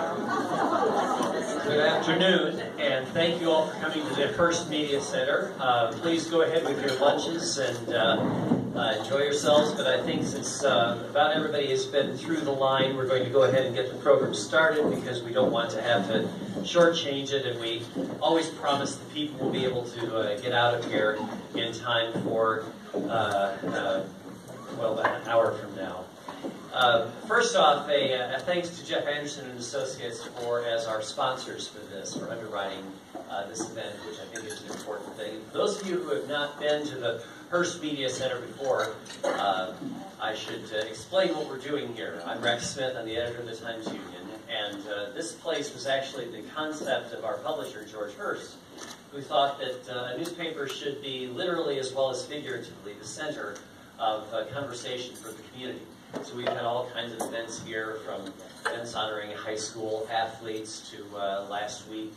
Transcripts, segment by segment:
Good afternoon, and thank you all for coming to the Hearst Media Center. Please go ahead with your lunches and enjoy yourselves, but I think since about everybody has been through the line, we're going to go ahead and get the program started because we don't want to have to shortchange it, and we always promise the people will be able to get out of here in time for, well, about an hour from now. First off, a thanks to Jeff Anderson and Associates as our sponsors for this, for underwriting this event, which I think is an important thing. For those of you who have not been to the Hearst Media Center before, I should explain what we're doing here. I'm Rex Smith, I'm the editor of the Times-Union, and this place was actually the concept of our publisher, George Hearst, who thought that a newspaper should be literally as well as figuratively the center of conversation for the community. So we've had all kinds of events here, from events honoring high school athletes to last week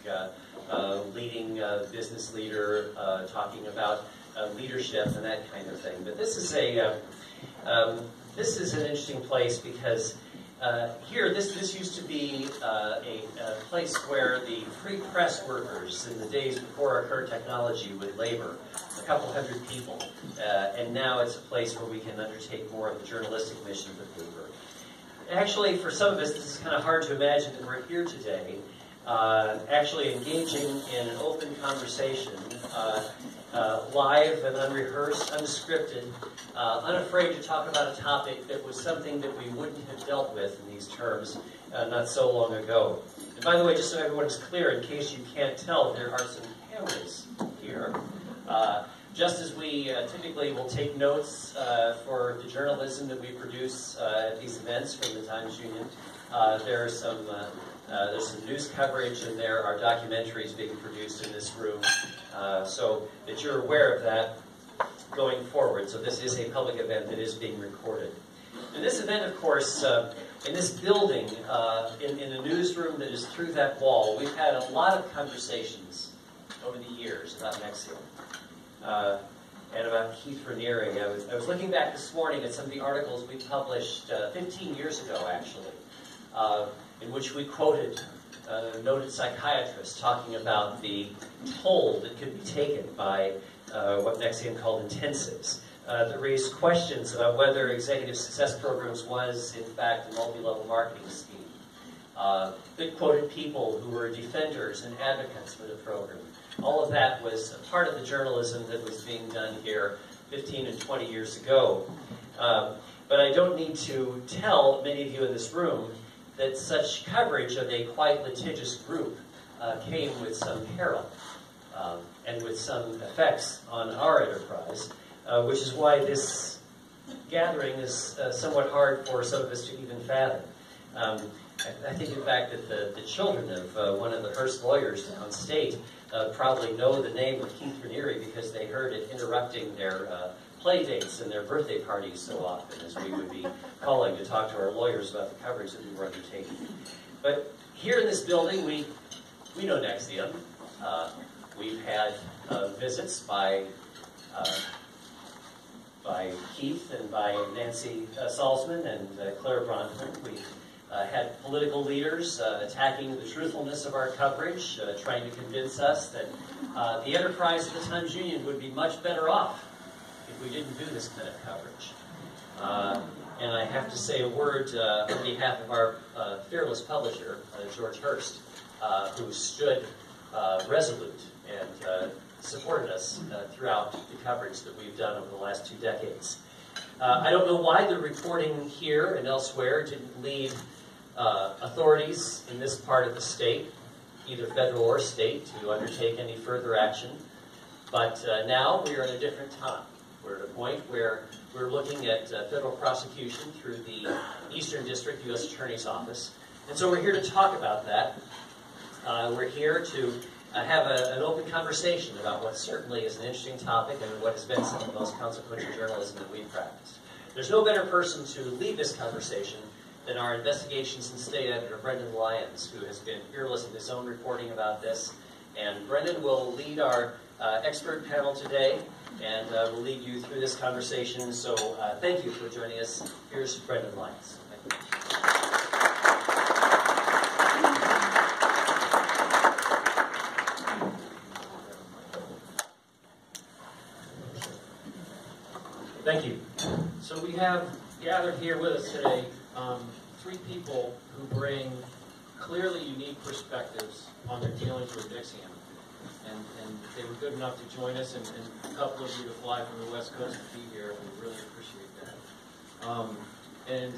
leading business leader talking about leadership and that kind of thing. But this is an interesting place because here this used to be a place where the free press workers in the days before our current technology would labor. A couple hundred people, and now it's a place where we can undertake more of the journalistic mission of the paper. Actually, for some of us, this is kind of hard to imagine that we're here today, actually engaging in an open conversation, live and unrehearsed, unscripted, unafraid to talk about a topic that was something that we wouldn't have dealt with in these terms not so long ago. And by the way, just so everyone is clear, in case you can't tell, there are some cameras here. Just as we typically will take notes for the journalism that we produce at these events from the Times-Union, there's some news coverage, and there are documentaries being produced in this room, so that you're aware of that going forward. So this is a public event that is being recorded. And this event, of course, in this building, in a newsroom that is through that wall, we've had a lot of conversations over the years about Nexium. And about Keith Raniere. I was looking back this morning at some of the articles we published 15 years ago, actually, in which we quoted a noted psychiatrist talking about the toll that could be taken by what Nexium called intensives, that raised questions about whether executive success programs was, in fact, a multi-level marketing scheme. That quoted people who were defenders and advocates for the program. All of that was a part of the journalism that was being done here 15 and 20 years ago. But I don't need to tell many of you in this room that such coverage of a quite litigious group came with some peril and with some effects on our enterprise, which is why this gathering is somewhat hard for some of us to even fathom. I think, in fact, that the children of one of the Hearst lawyers downstate probably know the name of Keith Raniere because they heard it interrupting their play dates and their birthday parties so often, as we would be calling to talk to our lawyers about the coverage that we were undertaking. But here in this building, we know Nexium. We've had visits by Keith and by Nancy Salzman and Claire Bronfman. We had political leaders attacking the truthfulness of our coverage, trying to convince us that the enterprise of the Times-Union would be much better off if we didn't do this kind of coverage. And I have to say a word on behalf of our fearless publisher, George Hearst, who stood resolute and supported us throughout the coverage that we've done over the last 2 decades. I don't know why the reporting here and elsewhere didn't lead authorities in this part of the state, either federal or state, to undertake any further action. But now we are at a different time. We're at a point where we're looking at federal prosecution through the Eastern District U.S. Attorney's Office. And so we're here to talk about that. We're here to have an open conversation about what certainly is an interesting topic and what has been some of the most consequential journalism that we've practiced. There's no better person to lead this conversation than our investigations and state editor, Brendan Lyons, who has been fearless in his own reporting about this. And Brendan will lead our expert panel today and will lead you through this conversation. So thank you for joining us. Here's Brendan Lyons. Thank you. have gathered here with us today three people who bring clearly unique perspectives on their dealings with Nexium. And they were good enough to join us, and a couple of you to fly from the West Coast to be here. We really appreciate that. And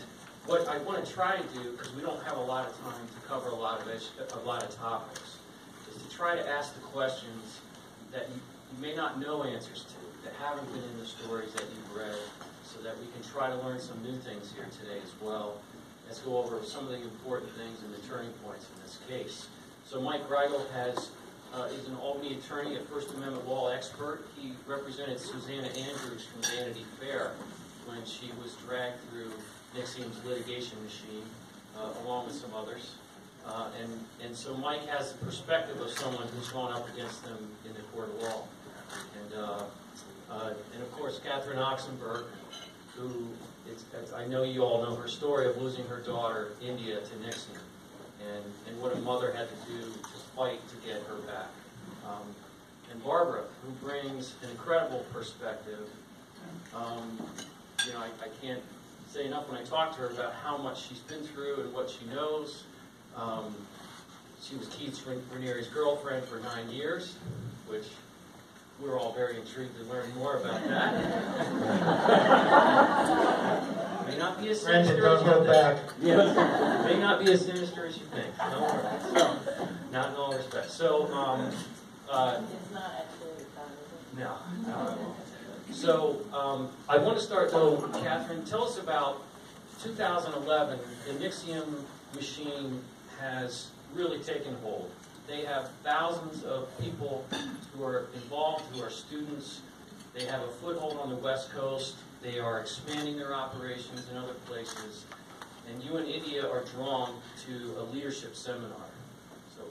what I want to try to do, because we don't have a lot of time to cover a lot of topics, is to try to ask the questions that you may not know answers to, that haven't been in the stories that you've read, so that we can try to learn some new things here today as well. Let's go over some of the important things and the turning points in this case. So Mike Greigel is an Albany attorney, a First Amendment law expert. He represented Susanna Andrews from Vanity Fair when she was dragged through Nexium's litigation machine, along with some others. And so Mike has the perspective of someone who's gone up against them in the court of law. And of course, Catherine Oxenberg, who, I know you all know her story of losing her daughter, India, to Nexium, and what a mother had to do to fight to get her back. And Barbara, who brings an incredible perspective. You know, I can't say enough when I talk to her about how much she's been through and what she knows. She was Keith Raniere's girlfriend for 9 years, which we're all very intrigued to learn more about that. May not be as sinister as you think. Yes. May not be as sinister as you think. Don't worry. So, not in all respect. So, it's not actually no. So, I want to start though, Catherine. Tell us about 2011. The Nexium machine has really taken hold. They have thousands of people who are involved, who are students. They have a foothold on the West Coast. They are expanding their operations in other places. And you and India are drawn to a leadership seminar. So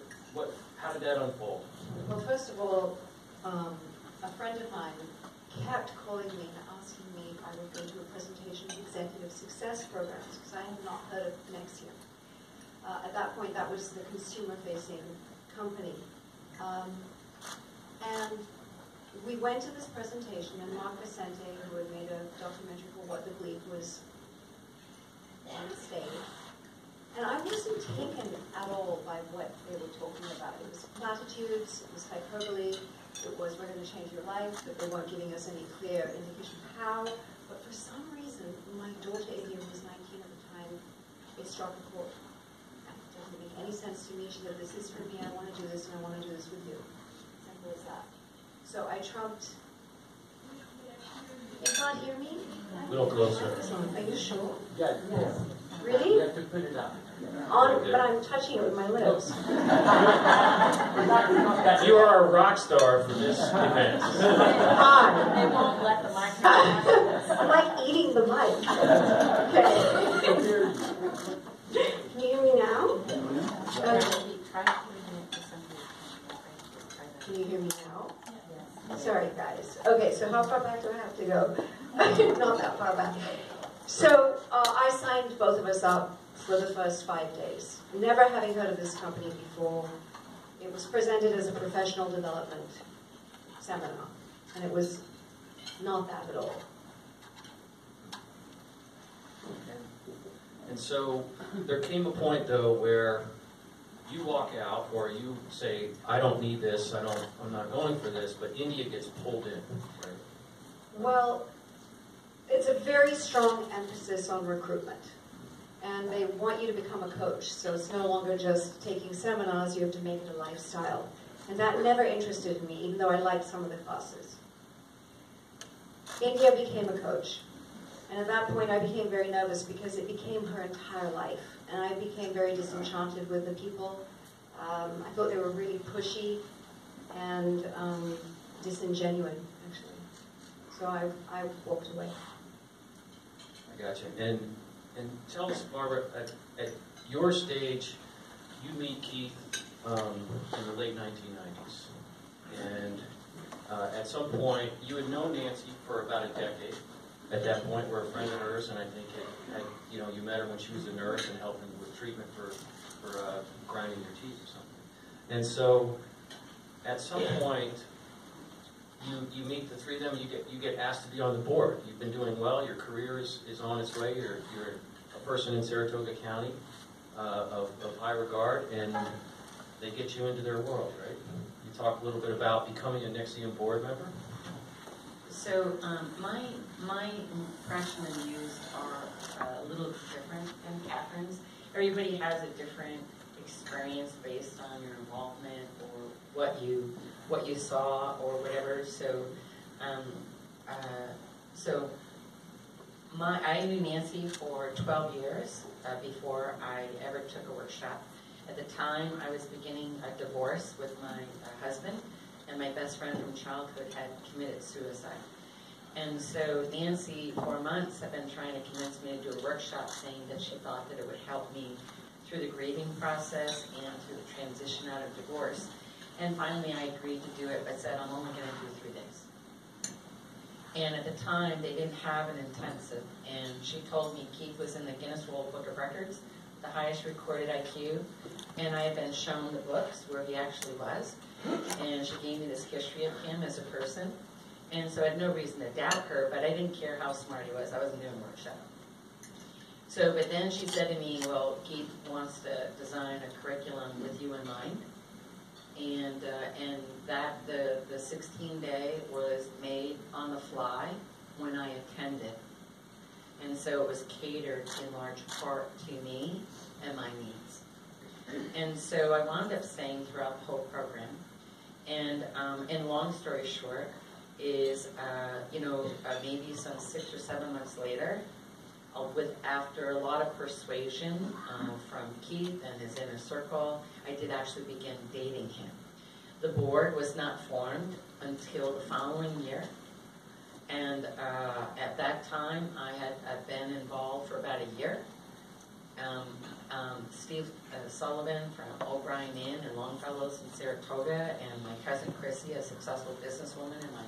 how did that unfold? Well, first of all, a friend of mine kept calling me and asking me if I would go to a presentation of executive success programs, because I had not heard of Nexium. At that point, that was the consumer-facing company. And we went to this presentation, and Mark Vicente, who had made a documentary for What the Bleep, was on stage. And I wasn't taken at all by what they were talking about. It was platitudes, it was hyperbole, it was, we're going to change your life, but they weren't giving us any clear indication of how. But for some reason, my daughter India, who was 19 at the time, it struck a chord. It doesn't make any sense to me. She said, this is for me, I want to do this, and I want to do this with you. Simple as that. So I trumped. You can't hear me? A little closer. Are you sure? Yes. Really? You have to put it up. But I'm touching it with my lips. You are a rock star for this event. Hi. They won't let the mic. I'm like eating the mic. Okay. Can you hear me now? Can you hear me now? Sorry, guys. Okay, so how far back do I have to go? Not that far back. So I signed both of us up for the first 5 days, never having heard of this company before. It was presented as a professional development seminar, and it was not that at all. And so there came a point, though, where you walk out, or you say, I don't need this, I'm not going for this, but India gets pulled in, right? Well, it's a very strong emphasis on recruitment. And they want you to become a coach, so it's no longer just taking seminars, you have to make it a lifestyle. And that never interested me, even though I liked some of the classes. India became a coach. And at that point I became very nervous because it became her entire life. And I became very disenchanted with the people. I thought they were really pushy and disingenuine, actually. So I walked away. I got you. And tell us, Barbara, at your stage, you meet Keith in the late 1990s. And at some point, you had known Nancy for about a decade. At that point, we're a friend of hers, and I think you met her when she was a nurse and helping with treatment for grinding your teeth or something. And so, at some point, you meet the three of them, you get asked to be on the board. You've been doing well, your career is on its way, you're a person in Saratoga County of high regard, and they get you into their world, right? You talk a little bit about becoming a Nexium board member. So my impression and views are a little different than Catherine's. Everybody has a different experience based on your involvement or what you saw or whatever. So I knew Nancy for 12 years before I ever took a workshop. At the time, I was beginning a divorce with my husband, and my best friend from childhood had committed suicide. And so Nancy, for months, had been trying to convince me to do a workshop, saying that she thought that it would help me through the grieving process and through the transition out of divorce. And finally, I agreed to do it, but said, I'm only going to do 3 days. And at the time, they didn't have an intensive. And she told me Keith was in the Guinness World Book of Records, the highest recorded IQ. And I had been shown the books where he actually was. And she gave me this history of him as a person. And so I had no reason to doubt her, but I didn't care how smart he was. I wasn't doing a workshop. So, but then she said to me, well, Keith wants to design a curriculum with you in mind. And that the 16-day was made on the fly when I attended. And so it was catered in large part to me and my needs. And so I wound up staying throughout the whole program. And long story short is, maybe some 6 or 7 months later, after a lot of persuasion from Keith and his inner circle, I did actually begin dating him. The board was not formed until the following year. And at that time, I had been involved for about a year. Steve Sullivan from O'Brien Inn and Longfellows in Saratoga, and my cousin Chrissy, a successful businesswoman, and my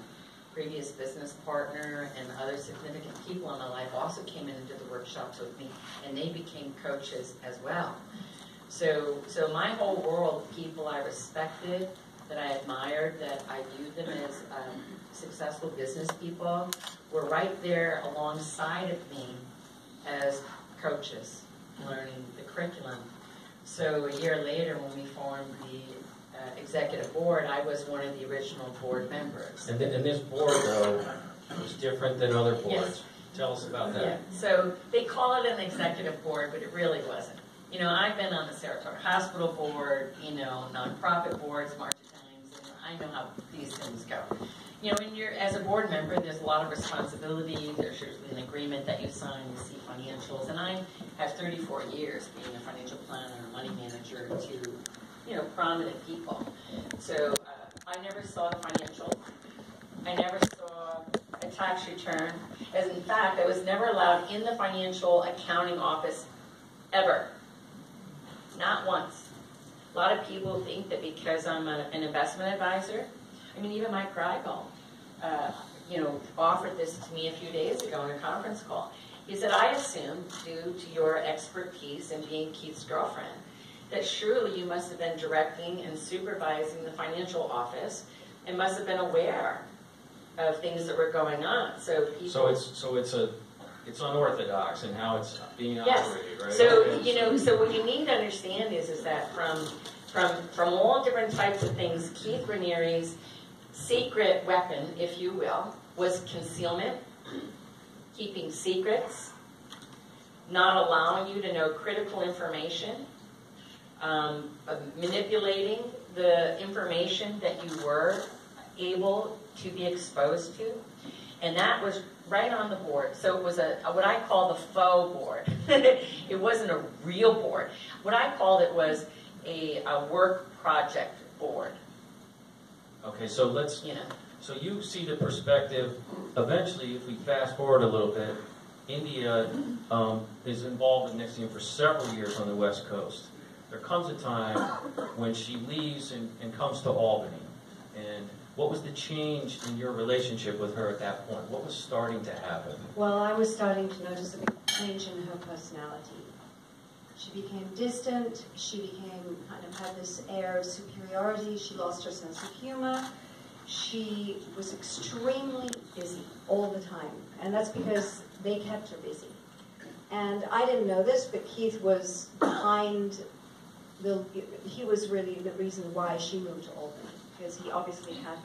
previous business partner, and other significant people in my life also came in and did the workshops with me, and they became coaches as well. So my whole world of people I respected, that I admired, that I viewed them as successful business people, were right there alongside of me as coaches, learning the curriculum. So a year later, when we formed the executive board, I was one of the original board members. And this board, though, was different than other boards. Yes. Tell us about that. Yeah. So they call it an executive board, but it really wasn't. I've been on the Saratoga Hospital board, nonprofit boards, March of Dimes, and I know how these things go. When you're, as a board member, there's a lot of responsibility. There's usually an agreement that you sign, you see financials, and I have 34 years being a financial planner, a money manager to, prominent people. So I never saw the financial. I never saw a tax return. As in fact, I was never allowed in the financial accounting office ever. Not once. A lot of people think that because I'm an investment advisor, even Mike Reigel, offered this to me a few days ago in a conference call. He said, I assumed, due to your expertise in being Keith's girlfriend, that surely you must have been directing and supervising the financial office and must have been aware of things that were going on. So it's unorthodox in how it's being operated, right? So so what you need to understand is that from all different types of things, Keith Ranieri's secret weapon, if you will, was concealment, keeping secrets, not allowing you to know critical information, manipulating the information that you were able to be exposed to. And that was right on the board. So it was what I call the faux board. It wasn't a real board. What I called it was a work project board. Okay, so so you see the perspective. Eventually, if we fast forward a little bit, India is involved in Nexium for several years on the West Coast. There comes a time when she leaves and comes to Albany. And what was the change in your relationship with her at that point? What was starting to happen? Well, I was starting to notice a big change in her personality. She became distant. She became had this air of superiority. She lost her sense of humor. she was extremely busy all the time. And that's because they kept her busy. And I didn't know this, but Keith was he was really the reason why she moved to Albany, because he obviously had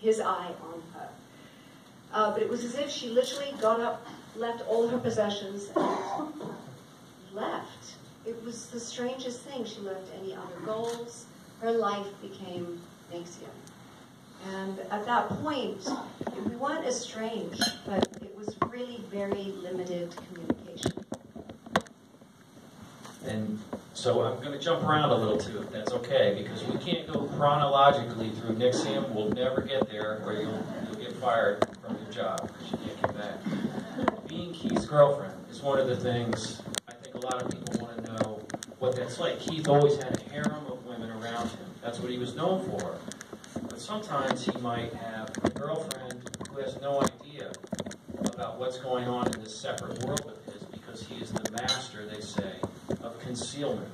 his eye on her. But it was as if she literally got up, left all her possessions, and left. It was the strangest thing. She left any other goals. Her life became Nexium. And at that point, we weren't estranged, but it was really very limited communication. And so I'm going to jump around a little too, if that's okay, because we can't go chronologically through Nexium. We'll never get there, or you'll get fired from your job because you can't come back. Being Keith's girlfriend is one of the things I think a lot of people want to know what that's like. Keith always had a harem of women around him. That's what he was known for. But sometimes he might have a girlfriend who has no idea about what's going on in this separate world of his, because he is the master, they say, of concealment.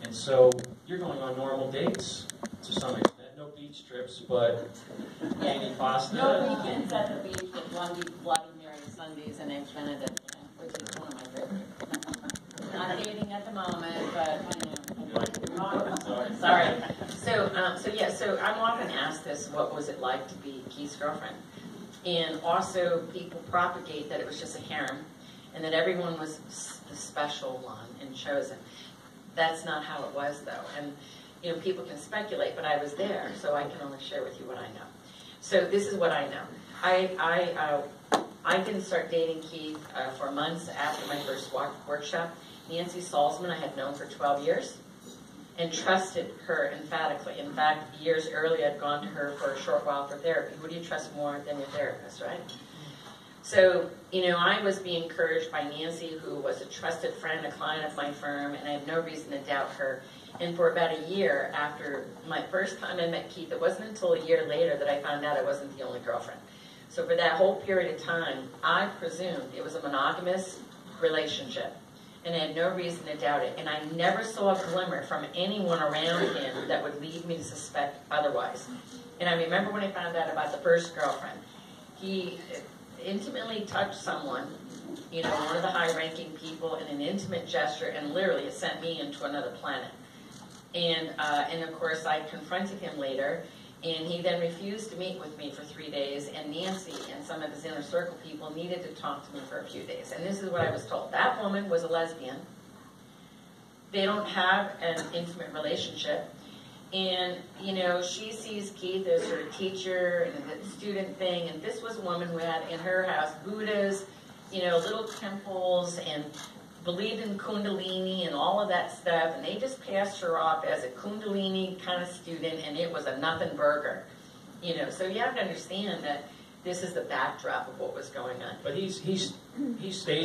And so you're going on normal dates to some extent. No beach trips, but any pasta. No weekends at the beach with Bloody Mary Sundays and Eggs Benedict, which is one of my favorites. Not dating at the moment, but sorry. So I'm often asked this: what was it like to be Keith's girlfriend? And also, people propagate that it was just a harem, and that everyone was the special one and chosen. That's not how it was, though. And people can speculate, but I was there, so I can only share with you what I know. So this is what I know. I didn't start dating Keith for months after my first workshop. Nancy Salzman I had known for 12 years and trusted her emphatically. In fact, years earlier, I'd gone to her for a short while for therapy. Who do you trust more than your therapist, right? So, I was being encouraged by Nancy, who was a trusted friend, a client of my firm, and I have no reason to doubt her. And for about a year after my first time I met Keith, it wasn't until a year later that I found out I wasn't the only girlfriend. So for that whole period of time, I presumed it was a monogamous relationship. And I had no reason to doubt it. And I never saw a glimmer from anyone around him that would lead me to suspect otherwise. And I remember when I found out about the first girlfriend, he intimately touched someone, one of the high-ranking people, in an intimate gesture, and literally it sent me into another planet. And of course, I confronted him later, and he then refused to meet with me for 3 days, and Nancy and some of his inner circle people needed to talk to me for a few days. And this is what I was told. That woman was a lesbian. They don't have an intimate relationship. And, she sees Keith as her teacher and a student thing, and this was a woman who had in her house Buddhas, little temples, and believed in Kundalini and all of that stuff, and they just passed her off as a Kundalini kind of student, and it was a nothing burger. So you have to understand that this is the backdrop of what was going on. But he stays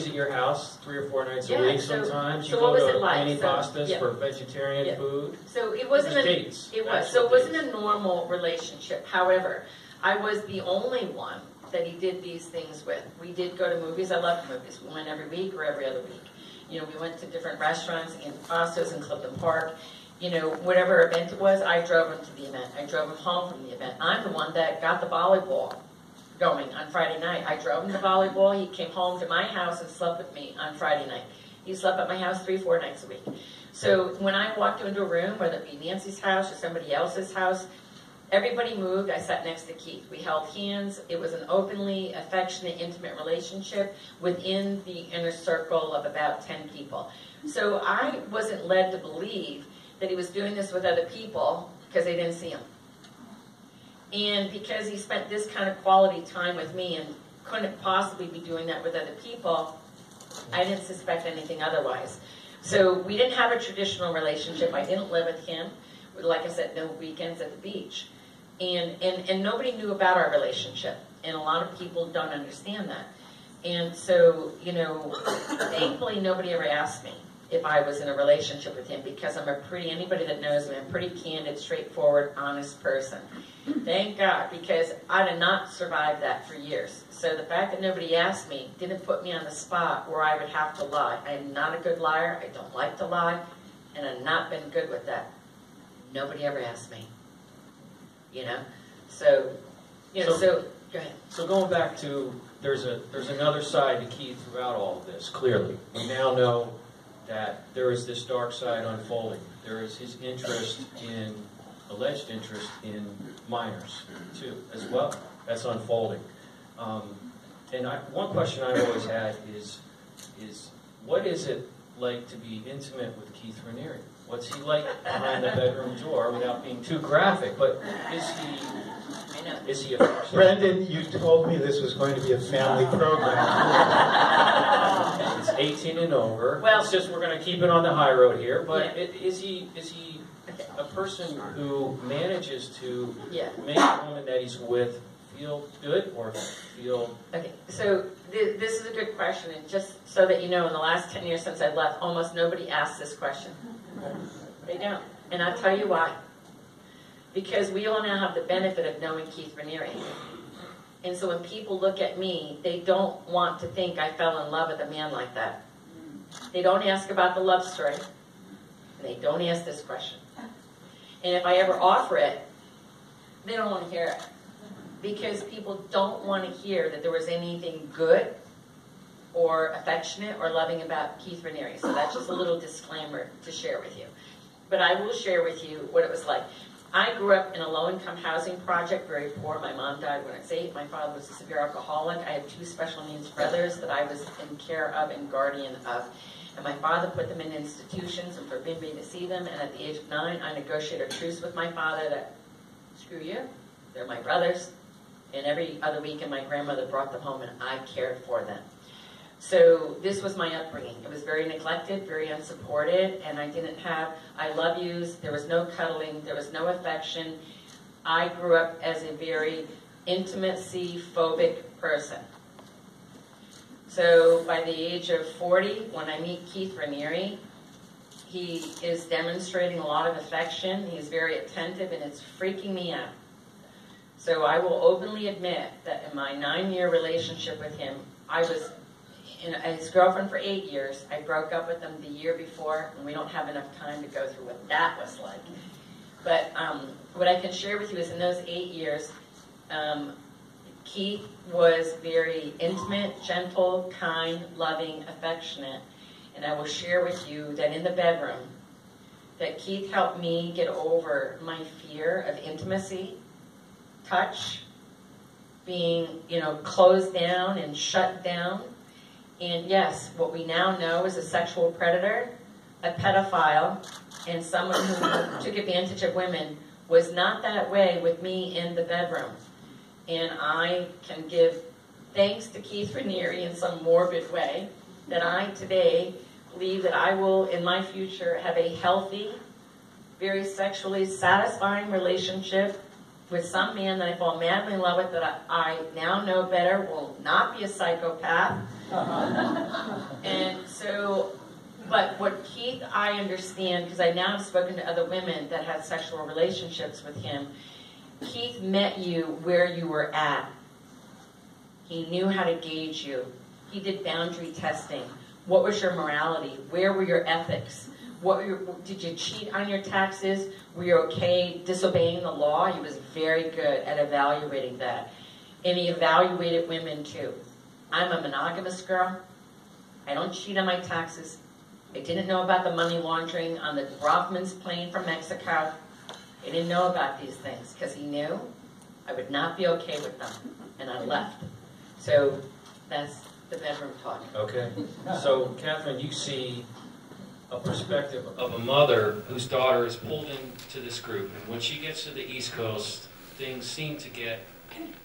at your house 3 or 4 nights a Yeah, week so- sometimes. so You what go was to it like? mini So- pastas yeah. for vegetarian Yeah. food. So it wasn't Just a dates. It was. Actual So it wasn't dates. a normal relationship. However, I was the only one that he did these things with. We did go to movies. I loved movies. We went every week or every other week. We went to different restaurants in Pastos in Clifton Park. Whatever event it was, I drove him to the event. I drove him home from the event. I'm the one that got the volleyball going on Friday night. I drove him to volleyball. He came home to my house and slept with me on Friday night. He slept at my house 3-4 nights a week. So when I walked into a room, whether it be Nancy's house or somebody else's house, everybody moved. I sat next to Keith. We held hands. It was an openly affectionate, intimate relationship within the inner circle of about 10 people. So I wasn't led to believe that he was doing this with other people because they didn't see him. And because he spent this kind of quality time with me and couldn't possibly be doing that with other people, I didn't suspect anything otherwise. So we didn't have a traditional relationship. I didn't live with him. Like I said, no weekends at the beach. And nobody knew about our relationship. And a lot of people don't understand that. And so, thankfully nobody ever asked me if I was in a relationship with him, because anybody that knows me, I'm a pretty candid, straightforward, honest person. Thank God, because I did not survive that for years. So the fact that nobody asked me didn't put me on the spot where I would have to lie. I am not a good liar. I don't like to lie. And I've not been good with that. Nobody ever asked me. So Yeah, So- so, go ahead. So going back to, there's another side to Keith throughout all of this, clearly. We now know that there is this dark side unfolding. There is his alleged interest in minors, too, as well. That's unfolding. And one question I've always had is what is it like to be intimate with Keith Raniere? What's he like behind the bedroom door, without being too graphic? But is he affectionate? Brendan, you told me this was going to be a family program. It's 18 and over. Well, it's just we're going to keep it on the high road here. But yeah. is he a person who manages to Yeah. make the woman that he's with feel good or feel? Okay, so this is a good question, and just so that you know, in the last 10 years since I've left, almost nobody asks this question. They don't. And I'll tell you why. Because we all now have the benefit of knowing Keith Raniere. And so when people look at me, they don't want to think I fell in love with a man like that. They don't ask about the love story. And they don't ask this question. And if I ever offer it, they don't want to hear it. Because people don't want to hear that there was anything good or affectionate or loving about Keith Raniere. So that's just a little disclaimer to share with you. But I will share with you what it was like. I grew up in a low-income housing project, very poor. My mom died when I was 8. My father was a severe alcoholic. I had 2 special needs brothers that I was in care of and guardian of. And my father put them in institutions and forbid me to see them. And at the age of 9, I negotiated a truce with my father that, screw you, they're my brothers. And every other weekend, my grandmother brought them home and I cared for them. So this was my upbringing. It was very neglected, very unsupported, and I didn't have I love yous. There was no cuddling. There was no affection. I grew up as a very intimacy-phobic person. So by the age of 40, when I meet Keith Raniere, he is demonstrating a lot of affection. He's very attentive, and it's freaking me out. So I will openly admit that in my 9-year relationship with him, I was his girlfriend for 8 years. I broke up with him the year before, and we don't have enough time to go through what that was like. But what I can share with you is in those 8 years, Keith was very intimate, gentle, kind, loving, affectionate. And I will share with you that in the bedroom, that Keith helped me get over my fear of intimacy, touch, being, closed down and shut down. And yes, what we now know is a sexual predator, a pedophile, and someone who took advantage of women was not that way with me in the bedroom. And I can give thanks to Keith Raniere in some morbid way that I today believe that I will, in my future, have a healthy, very sexually satisfying relationship with some man that I fall madly in love with, that I now know better will not be a psychopath. And so, but what Keith, I understand, because I now have spoken to other women that had sexual relationships with him, Keith met you where you were at. He knew how to gauge you. He did boundary testing. What was your morality? Where were your ethics? Did you cheat on your taxes? Were you okay disobeying the law? He was very good at evaluating that. And he evaluated women too. I'm a monogamous girl. I don't cheat on my taxes. I didn't know about the money laundering on the Brofman's plane from Mexico. I didn't know about these things because he knew I would not be okay with them. And I left. So that's the bedroom talk. Okay. So, Catherine, you see a perspective of a mother whose daughter is pulled into this group, and when she gets to the East Coast, things seem to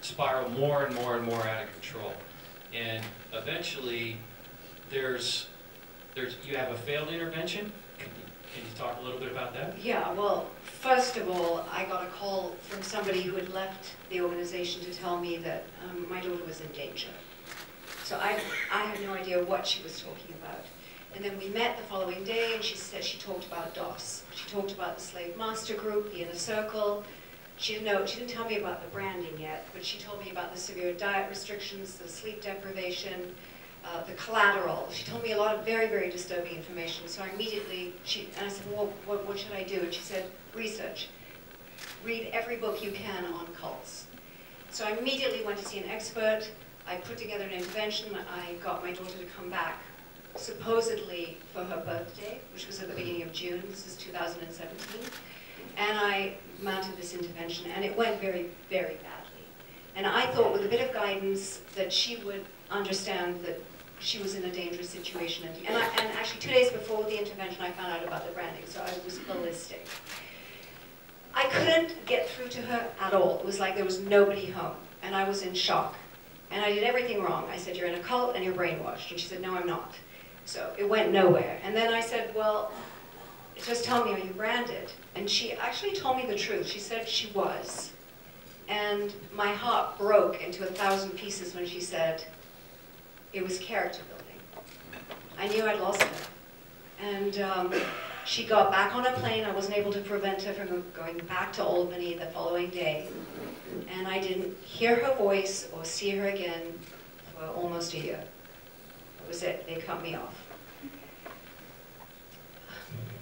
spiral more and more and more out of control. And eventually, you have a failed intervention. Can you talk a little bit about that? Yeah, well, first of all, I got a call from somebody who had left the organization to tell me that my daughter was in danger. So I had no idea what she was talking about. And then we met the following day, and she said she talked about DOS. She talked about the Slave Master Group, the Inner Circle. She didn't tell me about the branding yet, but she told me about the severe diet restrictions, the sleep deprivation, the collateral. She told me a lot of very, very disturbing information. So I immediately, and I said, well, what should I do? And she said, research. Read every book you can on cults. So I immediately went to see an expert. I put together an intervention. I got my daughter to come back, supposedly for her birthday, which was at the beginning of June. This is 2017. And I mounted this intervention, and it went very, very badly. And I thought with a bit of guidance that she would understand that she was in a dangerous situation. And actually 2 days before the intervention, I found out about the branding, so I was ballistic. I couldn't get through to her at all. It was like there was nobody home, and I was in shock. And I did everything wrong. I said, you're in a cult and you're brainwashed. And she said, no, I'm not. So it went nowhere. And then I said, well, just tell me, are you branded? And she actually told me the truth. She said she was. And my heart broke into 1,000 pieces when she said it was character building. I knew I'd lost her. And she got back on a plane. I wasn't able to prevent her from going back to Albany the following day. And I didn't hear her voice or see her again for almost a year. That was it. They cut me off.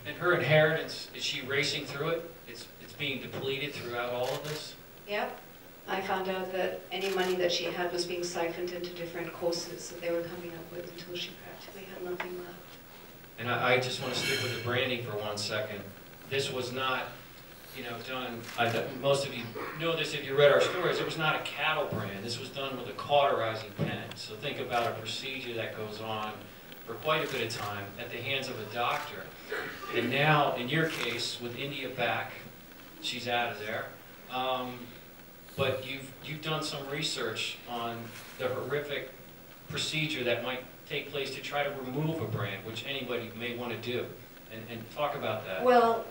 And her inheritance, is she racing through it? It's being depleted throughout all of this? Yep. I found out that any money that she had was being siphoned into different courses that they were coming up with until she practically had nothing left. And I just want to stick with the branding for 1 second. This was not, done, most of you know this if you read our stories, it was not a cattle brand. This was done with a cauterizing pen. So think about a procedure that goes on for quite a bit of time at the hands of a doctor. And now, in your case, with India back, she's out of there. But you've done some research on the horrific procedure that might take place to try to remove a brand, which anybody may want to do. And talk about that. Well,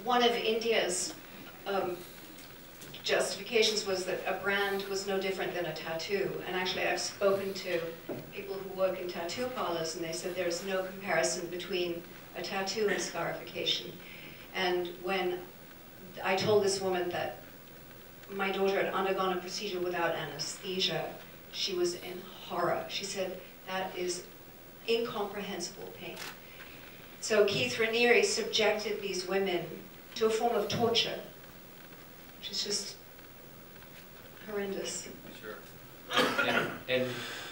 one of India's justifications was that a brand was no different than a tattoo. And actually, I've spoken to people who work in tattoo parlors, and they said there's no comparison between a tattoo and scarification. And when I told this woman that my daughter had undergone a procedure without anesthesia, she was in horror. She said, that is incomprehensible pain. So Keith Raniere subjected these women to a form of torture, which is just horrendous. Sure. And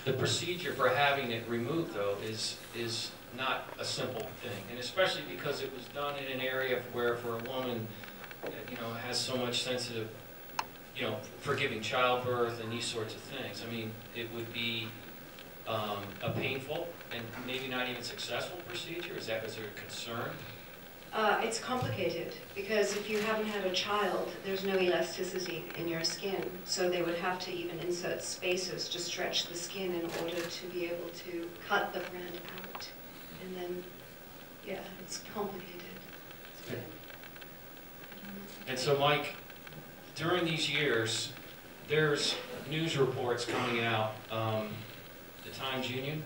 the procedure for having it removed, though, is not a simple thing, and especially because it was done in an area where, for a woman, has so much sensitive, forgiving childbirth and these sorts of things. I mean, it would be a painful and maybe not even successful procedure. Is there a concern? It's complicated because if you haven't had a child, there's no elasticity in your skin. So they would have to even insert spacers to stretch the skin in order to be able to cut the brand out. And then, yeah, it's complicated. And so, Mike, during these years, there's news reports coming out. The Times Union,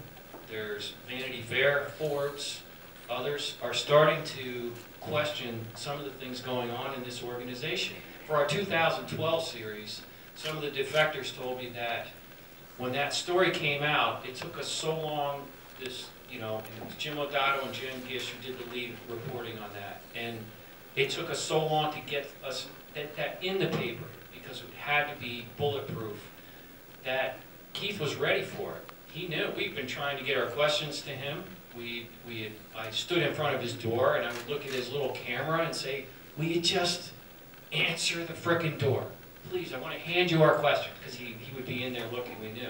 there's Vanity Fair, Forbes, others are starting to question some of the things going on in this organization. For our 2012 series, some of the defectors told me that when that story came out, it took us so long, it was Jim Odato and Jim Gish who did the lead reporting on that, and it took us so long to get us that in the paper because it had to be bulletproof, that Keith was ready for it. He knew. We've been trying to get our questions to him. I stood in front of his door and I would look at his little camera and say, will you just answer the frickin' door? Please, I want to hand you our questions, because he would be in there looking, we knew.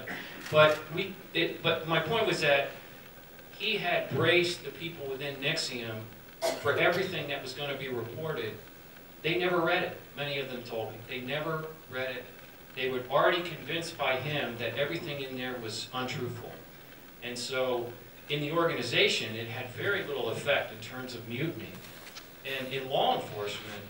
But my point was that he had braced the people within Nexium for everything that was going to be reported. They never read it, many of them told me. They never read it. They were already convinced by him that everything in there was untruthful. And so in the organization, it had very little effect in terms of mutiny. And in law enforcement...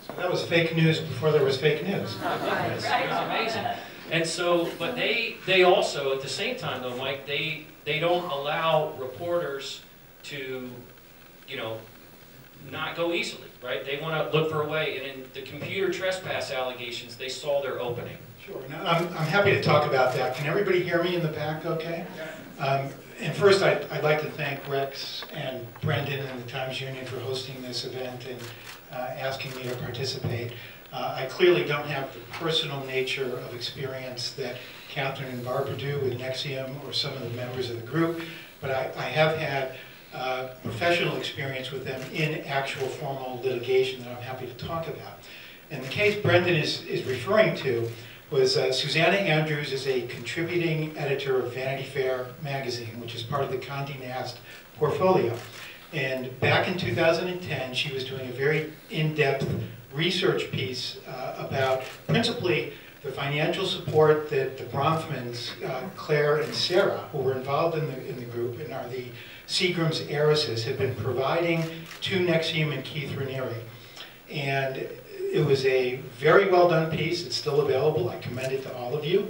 So that was fake news before there was fake news. It was amazing. And so, but they also, at the same time though, Mike, they don't allow reporters to, not go easily, right? They want to look for a way, and in the computer trespass allegations, they saw their opening. Sure. Now, I'm happy to talk about that. Can everybody hear me in the back okay? And first, I'd like to thank Rex and Brendan and the Times Union for hosting this event and asking me to participate. I clearly don't have the personal nature of experience that Catherine and Barbara do with Nexium or some of the members of the group, but I have had professional experience with them in actual formal litigation that I'm happy to talk about. And the case Brendan is referring to was Susanna Andrews is a contributing editor of Vanity Fair magazine, which is part of the Condé Nast portfolio. And back in 2010, she was doing a very in-depth research piece about principally the financial support that the Bronfmans, Claire and Sarah, who were involved in the group and are the Seagram's heiresses, had been providing to Nexium and Keith Raniere. And it was a very well done piece. It's still available. I commend it to all of you.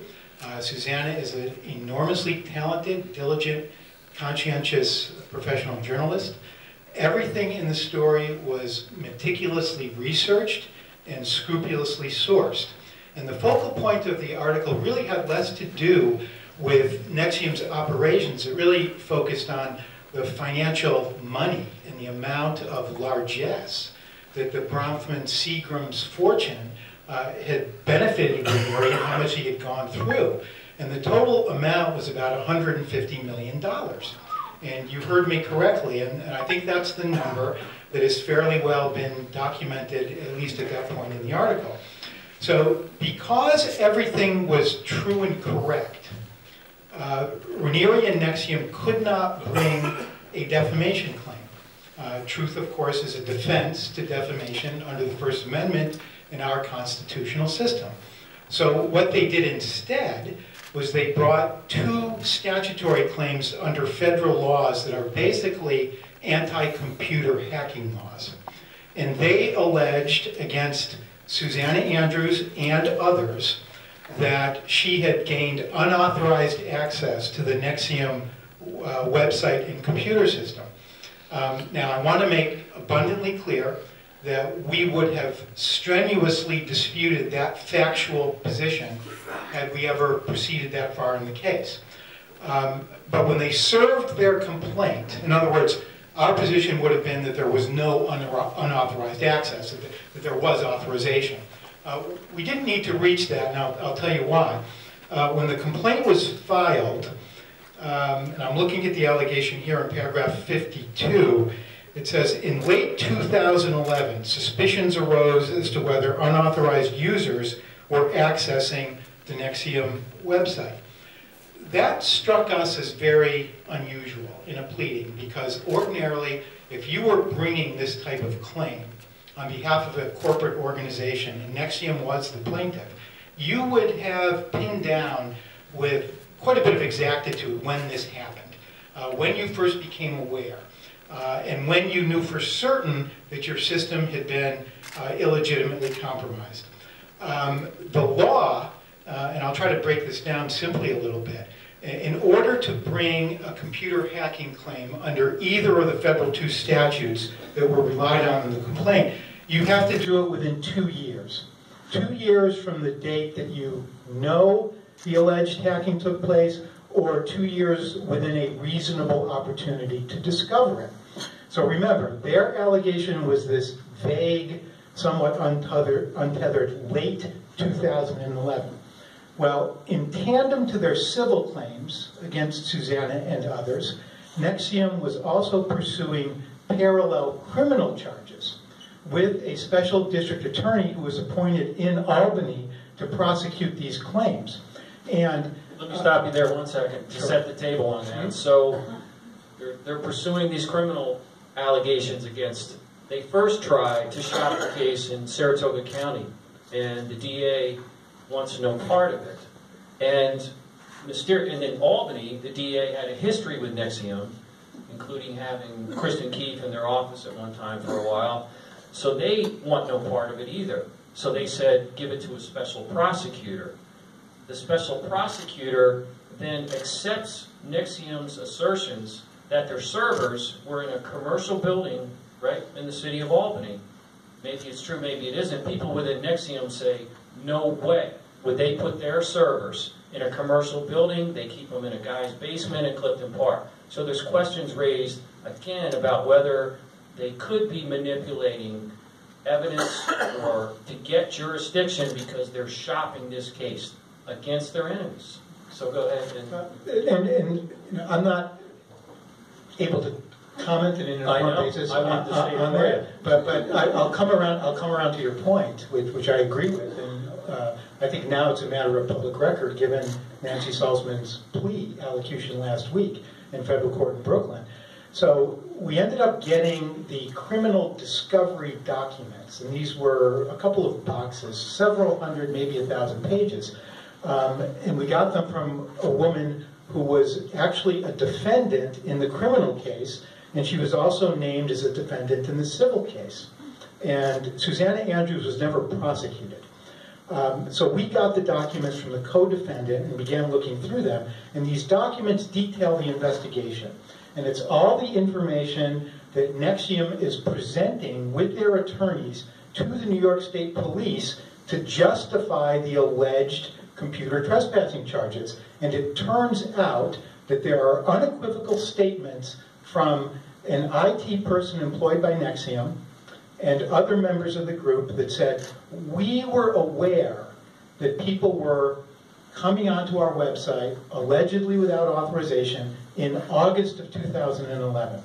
Susanna is an enormously talented, diligent, conscientious professional journalist. Everything in the story was meticulously researched and scrupulously sourced. And the focal point of the article really had less to do with Nexium's operations. It really focused on the financial money and the amount of largesse that the Bronfman Seagram's fortune had benefited Raniere and how much he had gone through. And the total amount was about $150 million. And you heard me correctly, and I think that's the number that has fairly well been documented, at least at that point in the article. So because everything was true and correct, Raniere and Nexium could not bring a defamation claim. Truth, of course, is a defense to defamation under the First Amendment in our constitutional system. So what they did instead was they brought two statutory claims under federal laws that are basically anti-computer hacking laws. And they alleged against Susanna Andrews and others that she had gained unauthorized access to the Nexium website and computer system. Now, I want to make abundantly clear that we would have strenuously disputed that factual position had we ever proceeded that far in the case. But when they served their complaint, in other words, our position would have been that there was no unauthorized access, that there was authorization. We didn't need to reach that, and I'll tell you why. When the complaint was filed, and I'm looking at the allegation here in paragraph 52, it says, in late 2011, suspicions arose as to whether unauthorized users were accessing the Nexium website. That struck us as very unusual in a pleading, because ordinarily, if you were bringing this type of claim on behalf of a corporate organization, and Nexium was the plaintiff, you would have pinned down with quite a bit of exactitude when this happened, when you first became aware, and when you knew for certain that your system had been illegitimately compromised. The law, and I'll try to break this down simply a little bit, in order to bring a computer hacking claim under either of the federal two statutes that were relied on in the complaint, you have to do it within 2 years. 2 years from the date that you know the alleged hacking took place, or 2 years within a reasonable opportunity to discover it. So remember, their allegation was this vague, somewhat untethered late 2011. Well, in tandem to their civil claims against Susanna and others, Nexium was also pursuing parallel criminal charges with a special district attorney who was appointed in Albany to prosecute these claims. And let me stop you there 1 second to set the table on that. So they're pursuing these criminal allegations against. They first tried to shop the case in Saratoga County, and the DA wants to know part of it. And in Albany, the DA had a history with Nexium, including having Kristen Keefe in their office at one time for a while. So they want no part of it either. So they said, give it to a special prosecutor. The special prosecutor then accepts Nexium's assertions that their servers were in a commercial building right in the city of Albany. Maybe it's true, maybe it isn't. People within Nexium say, no way would they put their servers in a commercial building. They keep them in a guy's basement in Clifton Park. So there's questions raised, again, about whether they could be manipulating evidence or to get jurisdiction because they're shopping this case against their enemies. So go ahead and I'm not able to comment in an informed basis on that, but I'll come around to your point, which I agree with, and I think now it's a matter of public record given Nancy Salzman's plea allocution last week in federal court in Brooklyn. So we ended up getting the criminal discovery documents, and these were a couple of boxes, several hundred, maybe 1,000 pages. And we got them from a woman who was actually a defendant in the criminal case, and she was also named as a defendant in the civil case. And Susanna Andrews was never prosecuted. So we got the documents from the co-defendant and began looking through them, and these documents detail the investigation. And it's all the information that Nexium is presenting with their attorneys to the New York State Police to justify the alleged computer trespassing charges. And it turns out that there are unequivocal statements from an IT person employed by Nexium and other members of the group that said, we were aware that people were coming onto our website, allegedly without authorization, in August of 2011.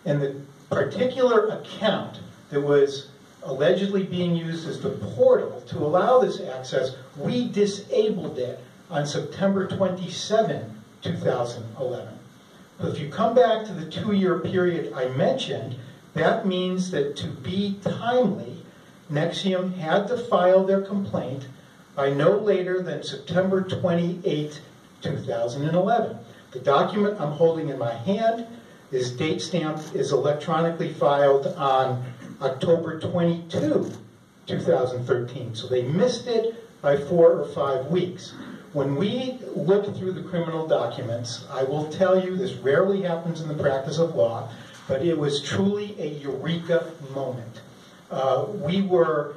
And the particular account that was allegedly being used as the portal to allow this access, we disabled it on September 27, 2011. But if you come back to the 2-year period I mentioned, that means that to be timely, Nexium had to file their complaint by no later than September 28, 2011. The document I'm holding in my hand is date stamped, is electronically filed on October 22, 2013. So they missed it by 4 or 5 weeks. When we looked through the criminal documents, I will tell you this rarely happens in the practice of law, but it was truly a eureka moment. We were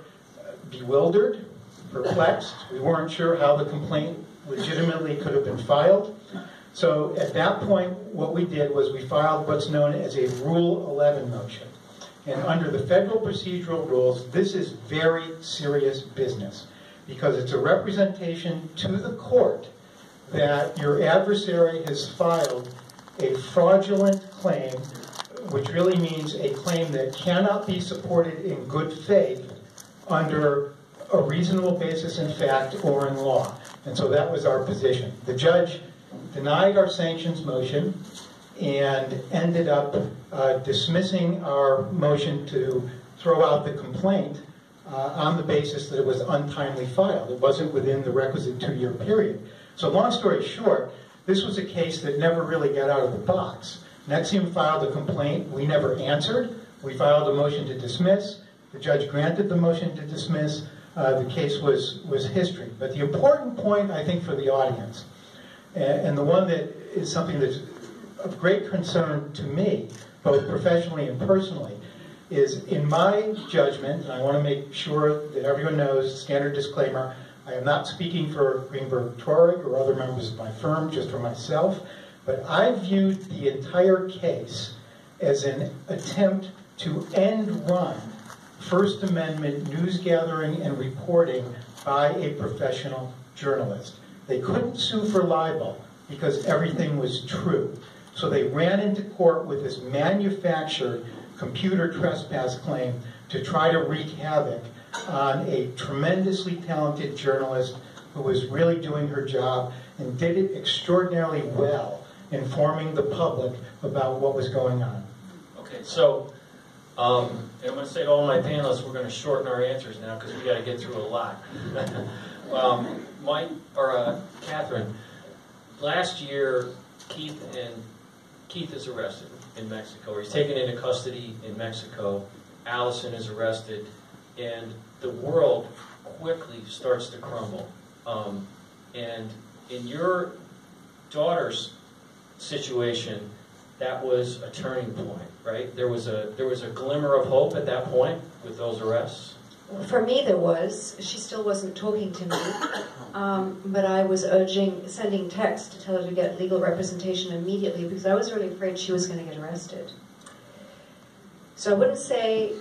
bewildered, perplexed. We weren't sure how the complaint legitimately could have been filed. So at that point, what we did was we filed what's known as a Rule 11 motion. And under the federal procedural rules, this is very serious business because it's a representation to the court that your adversary has filed a fraudulent claim, which really means a claim that cannot be supported in good faith under a reasonable basis in fact or in law. And so that was our position. The judge denied our sanctions motion and ended up dismissing our motion to throw out the complaint on the basis that it was untimely filed. It wasn't within the requisite 2-year period. So long story short, this was a case that never really got out of the box. Nexium filed a complaint. We never answered. We filed a motion to dismiss. The judge granted the motion to dismiss. The case was history. But the important point, I think, for the audience, and the one that is something that's of great concern to me, both professionally and personally, is in my judgment, and I want to make sure that everyone knows, standard disclaimer, I am not speaking for Greenberg Traurig or other members of my firm, just for myself, but I viewed the entire case as an attempt to end run First Amendment news gathering and reporting by a professional journalist. They couldn't sue for libel because everything was true. So they ran into court with this manufactured computer trespass claim to try to wreak havoc on a tremendously talented journalist who was really doing her job and did it extraordinarily well, informing the public about what was going on. Okay, so and I'm going to say to all my panelists, we're going to shorten our answers now because we got to get through a lot. Catherine, last year Keith is arrested in Mexico, or he's taken into custody in Mexico. Allison is arrested, and the world quickly starts to crumble. And in your daughter's situation, that was a turning point, right? There was a glimmer of hope at that point with those arrests. For me, there was. She still wasn't talking to me, but I was sending text to tell her to get legal representation immediately because I was really afraid she was going to get arrested. So I wouldn't say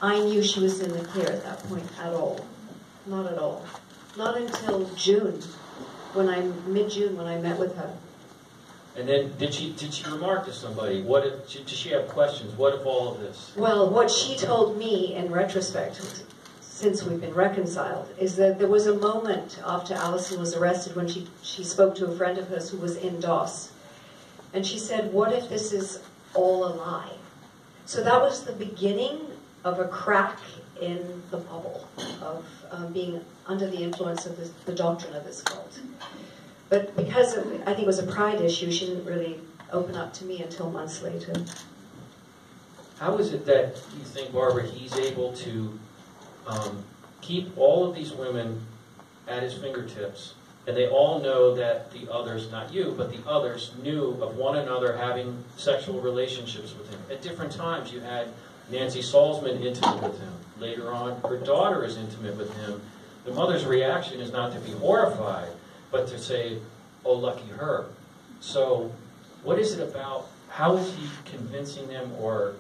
I knew she was in the clear at that point at all. Not at all. Not until June, mid-June, when I met with her. And then, did she remark to somebody? What if? Did she have questions? What if all of this? Well, what she told me in retrospect, since we've been reconciled, is that there was a moment after Allison was arrested when she spoke to a friend of hers who was in DOS. And she said, what if this is all a lie? So that was the beginning of a crack in the bubble of being under the influence of the doctrine of this cult. But because I think it was a pride issue, she didn't really open up to me until months later. How is it that you think, Barbara, he's able to keep all of these women at his fingertips, and they all know that the others, not you, but the others knew of one another having sexual relationships with him? At different times, you had Nancy Salzman intimate with him. Later on, her daughter is intimate with him. The mother's reaction is not to be horrified, but to say, oh, lucky her. So what is it about, how is he convincing them or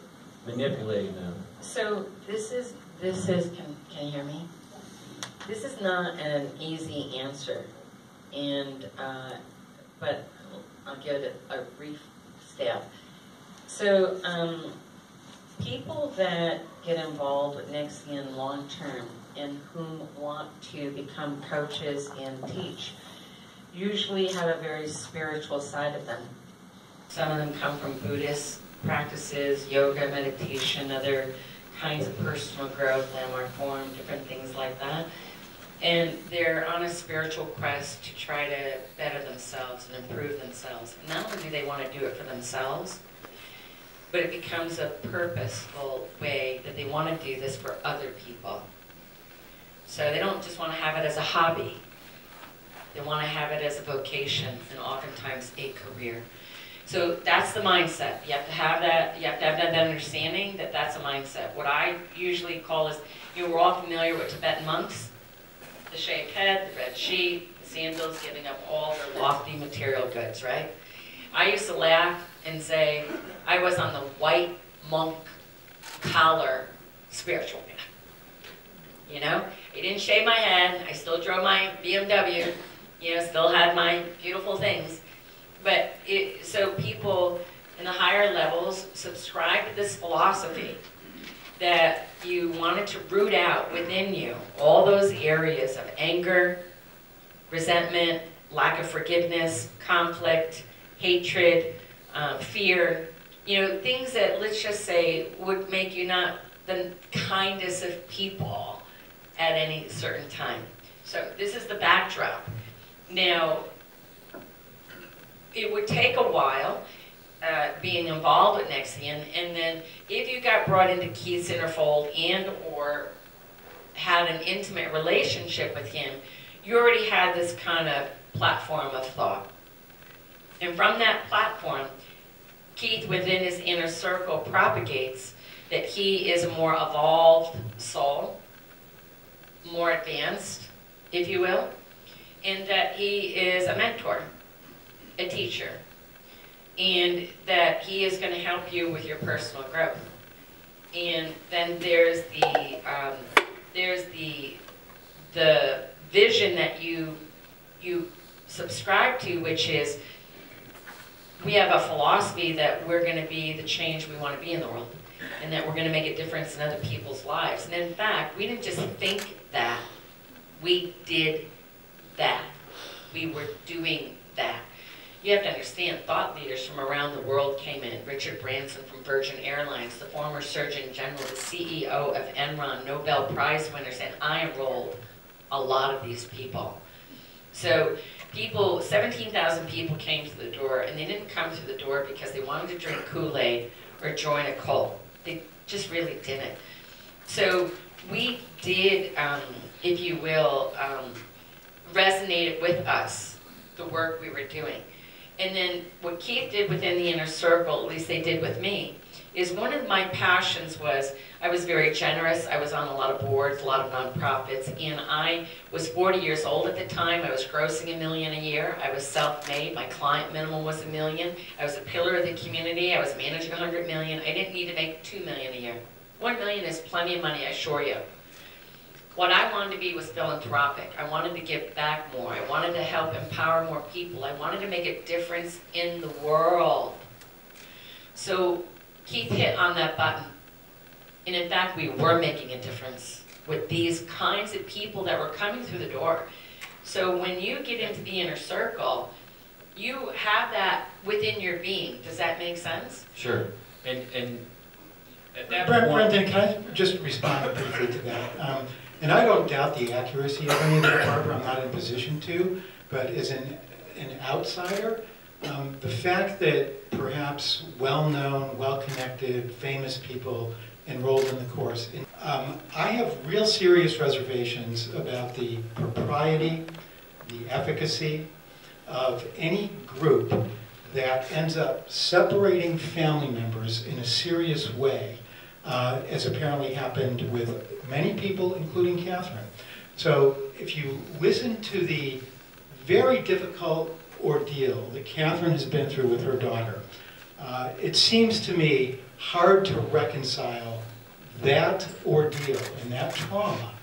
manipulating them? So this is can you hear me? This is not an easy answer, and but I'll give it a brief stab. So people that get involved with Nexium long term and whom want to become coaches and teach usually have a very spiritual side of them. Some of them come from Buddhist practices, yoga, meditation, other kinds of personal growth, landmark form, different things like that. And they're on a spiritual quest to try to better themselves and improve themselves. And not only do they want to do it for themselves, but it becomes a purposeful way that they want to do this for other people. So they don't just want to have it as a hobby. They want to have it as a vocation and oftentimes a career. So that's the mindset. You have to have that. You have to have that understanding that that's a mindset. What I usually call is, we're all familiar with Tibetan monks, the shaved head, the red sheet, the sandals, giving up all their lofty material goods, right? I used to laugh and say I was on the white monk collar spiritual guy. I didn't shave my head. I still drove my BMW. Still had my beautiful things. But so people in the higher levels subscribe to this philosophy that you wanted to root out within you all those areas of anger, resentment, lack of forgiveness, conflict, hatred, fear, things that, let's just say, would make you not the kindest of people at any certain time. So this is the backdrop. Now, it would take a while being involved with Nexium, and then if you got brought into Keith's inner fold and or had an intimate relationship with him, you already had this kind of platform of thought. And from that platform, Keith within his inner circle propagates that he is a more evolved soul, more advanced, if you will, and that he is a mentor, a teacher, and that he is going to help you with your personal growth. And then there's the vision that you subscribe to, which is we have a philosophy that we're going to be the change we want to be in the world, and that we're going to make a difference in other people's lives. And in fact, we didn't just think that, we did that. We were doing that. You have to understand, thought leaders from around the world came in. Richard Branson from Virgin Airlines, the former Surgeon General, the CEO of Enron, Nobel Prize winners, and I enrolled a lot of these people. So people, 17,000 people came to the door, and they didn't come through the door because they wanted to drink Kool-Aid or join a cult. They just really didn't. So we did, if you will, resonated with us, the work we were doing. And then what Keith did within the inner circle, at least they did with me, is one of my passions was, I was very generous. I was on a lot of boards, a lot of nonprofits, and I was 40 years old at the time. I was grossing $1 million a year. I was self-made. My client minimum was $1 million. I was a pillar of the community. I was managing $100 million. I didn't need to make $2 million a year. $1 million is plenty of money, I assure you. What I wanted to be was philanthropic. I wanted to give back more. I wanted to help empower more people. I wanted to make a difference in the world. So Keith hit on that button. And in fact, we were making a difference with these kinds of people that were coming through the door. So when you get into the inner circle, you have that within your being. Does that make sense? Sure. And at that Brendan, can I just respond briefly to that? And I don't doubt the accuracy of any of that, Barbara. I'm not in a position to. But as an outsider, the fact that perhaps well-known, well-connected, famous people enrolled in the course, I have real serious reservations about the propriety, the efficacy of any group that ends up separating family members in a serious way, as apparently happened with many people, including Catherine. So if you listen to the very difficult ordeal that Catherine has been through with her daughter, it seems to me hard to reconcile that ordeal and that trauma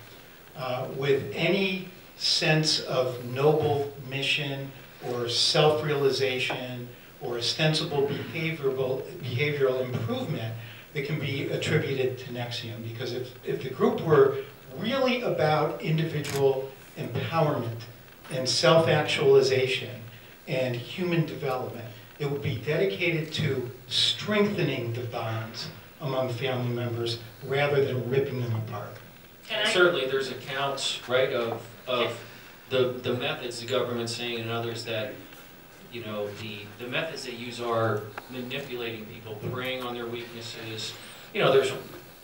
with any sense of noble mission or self-realization or ostensible behavioral improvement that can be attributed to Nexium. Because if the group were really about individual empowerment and self-actualization and human development, it would be dedicated to strengthening the bonds among family members rather than ripping them apart. Certainly there's accounts, right, of the methods the government's saying and others that, you know, the methods they use are manipulating people, preying on their weaknesses. You know, there's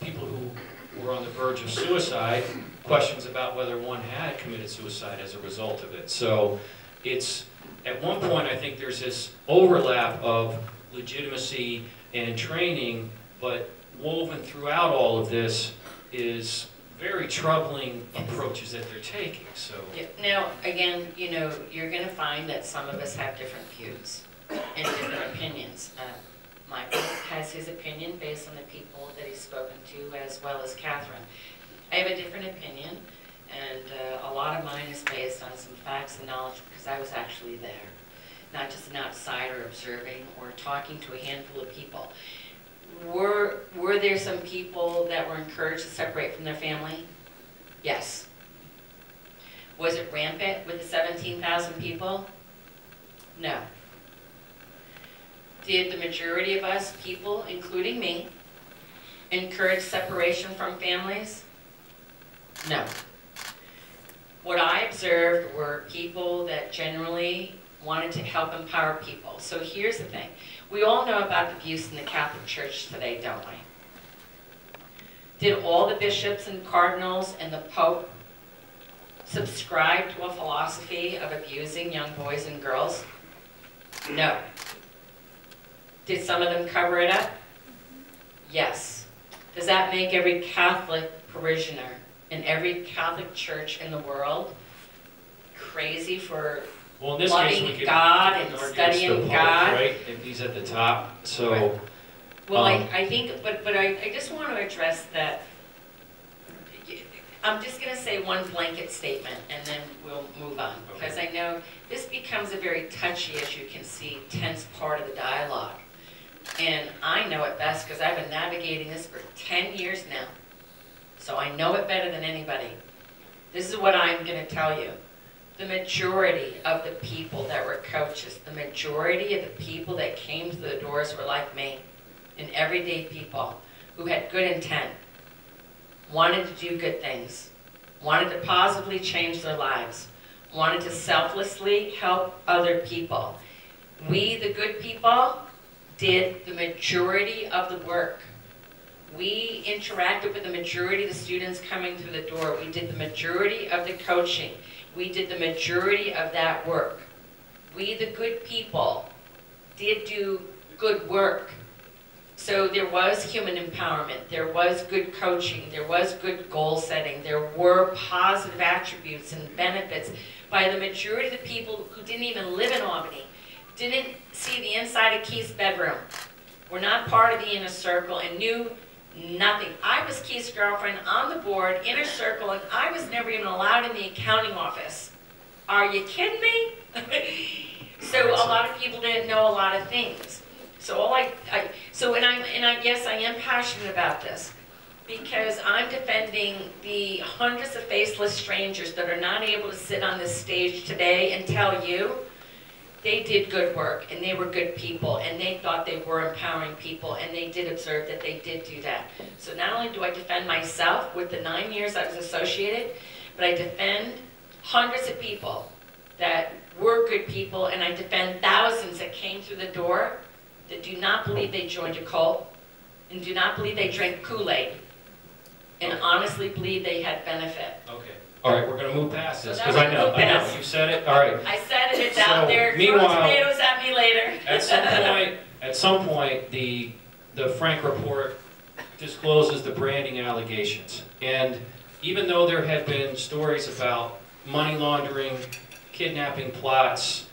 people who were on the verge of suicide, questions about whether one had committed suicide as a result of it. So it's, at one point I think there's this overlap of legitimacy and training, but woven throughout all of this is very troubling approaches that they're taking. So yeah. Now, again, you know, you're going to find that some of us have different views and different opinions. Michael has his opinion based on the people that he's spoken to, as well as Catherine. I have a different opinion, and a lot of mine is based on some facts and knowledge because I was actually there, not just an outsider observing or talking to a handful of people. Were there some people that were encouraged to separate from their family? Yes. Was it rampant with the 17,000 people? No. Did the majority of us people, including me, encourage separation from families? No. What I observed were people that generally wanted to help empower people. So here's the thing. We all know about the abuse in the Catholic Church today, don't we? Did all the bishops and cardinals and the Pope subscribe to a philosophy of abusing young boys and girls? No. Did some of them cover it up? Yes. Does that make every Catholic parishioner in every Catholic church in the world crazy for well, in this loving case, we could God and studying Pope, God? right? If he's at the top, so. Right. Well, I think, but I just want to address that. I'm just going to say one blanket statement, and then we'll move on. Okay. Because I know this becomes a very touchy, as you can see, tense part of the dialogue. And I know it best because I've been navigating this for 10 years now. So I know it better than anybody. This is what I'm going to tell you. The majority of the people that were coaches, the majority of the people that came through the doors were like me, and everyday people who had good intent, wanted to do good things, wanted to positively change their lives, wanted to selflessly help other people. We, the good people, did the majority of the work. We interacted with the majority of the students coming through the door. We did the majority of the coaching. We did the majority of that work. We, the good people, did do good work. So there was human empowerment, there was good coaching, there was good goal setting, there were positive attributes and benefits by the majority of the people who didn't even live in Albany, didn't see the inside of Keith's bedroom, were not part of the inner circle and knew nothing. I was Keith's girlfriend on the board, inner circle, and I was never even allowed in the accounting office. Are you kidding me? So a lot of people didn't know a lot of things. So I guess I am passionate about this because I'm defending the hundreds of faceless strangers that are not able to sit on this stage today and tell you they did good work and they were good people and they thought they were empowering people and they did observe that they did do that. So not only do I defend myself with the 9 years I was associated, but I defend hundreds of people that were good people, and I defend thousands that came through the door that do not believe they joined a cult and do not believe they drank Kool-Aid and honestly believe they had benefit. Okay. All right, we're going to move past this because So I know you said it. All right. I said it, it's out there. Throw Meanwhile, tomatoes at me later. at some point, the Frank report discloses the branding allegations, and even though there had been stories about money laundering, kidnapping plots,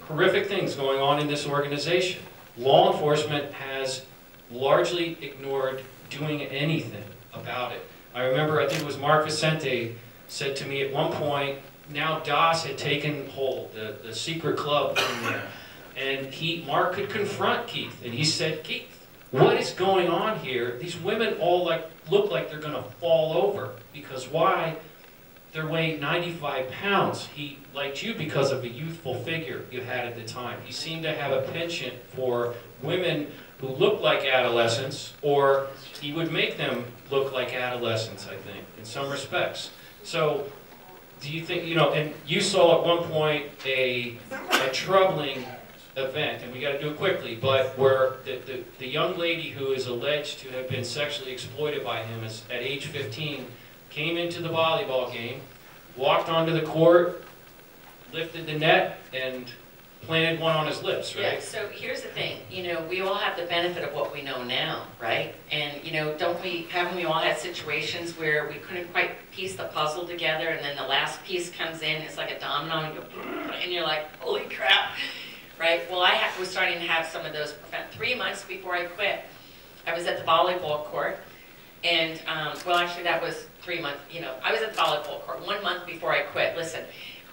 horrific things going on in this organization, law enforcement has largely ignored doing anything about it. I remember, I think it was Mark Vicente said to me at one point, now DOS had taken hold, the secret club in there, and Mark could confront Keith, and he said, Keith, what is going on here? These women all look like they're going to fall over, because why? They're weighing 95 pounds. He liked you because of a youthful figure you had at the time. He seemed to have a penchant for women who looked like adolescents, or he would make them look like adolescents, I think, in some respects. So, do you think, and you saw at one point a troubling event, and we got to do it quickly, but where the young lady who is alleged to have been sexually exploited by him at age 15 came into the volleyball game, walked onto the court, lifted the net, and planted one on his lips, right? Yeah, so here's the thing, we all have the benefit of what we know now, right? And, haven't we all had situations where we couldn't quite piece the puzzle together, and then the last piece comes in, it's like a domino, and you're like, holy crap, right? Well, I was starting to have some of those. 3 months before I quit, I was at the volleyball court, and, well, actually, that was 3 months, I was at the volleyball court 1 month before I quit. Listen,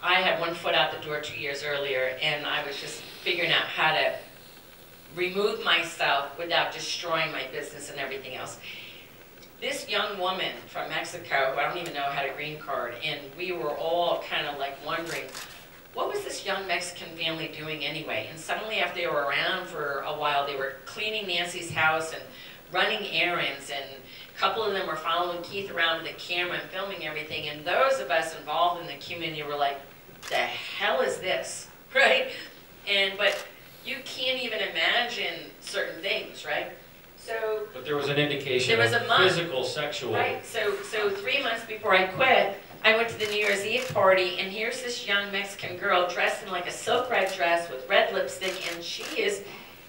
I had one foot out the door 2 years earlier, and I was just figuring out how to remove myself without destroying my business and everything else. This young woman from Mexico, who I don't even know had a green card, and we were all kind of like wondering, what was this young Mexican family doing anyway? And suddenly, after they were around for a while, they were cleaning Nancy's house and running errands, and a couple of them were following Keith around with a camera and filming everything, and those of us involved in the community were like, the hell is this, right? But you can't even imagine certain things, right? So, but there was an indication there was of a month, physical, sexual. Right, so 3 months before I quit, I went to the New Year's Eve party, and here's this young Mexican girl dressed in like a silk red dress with red lipstick, and she is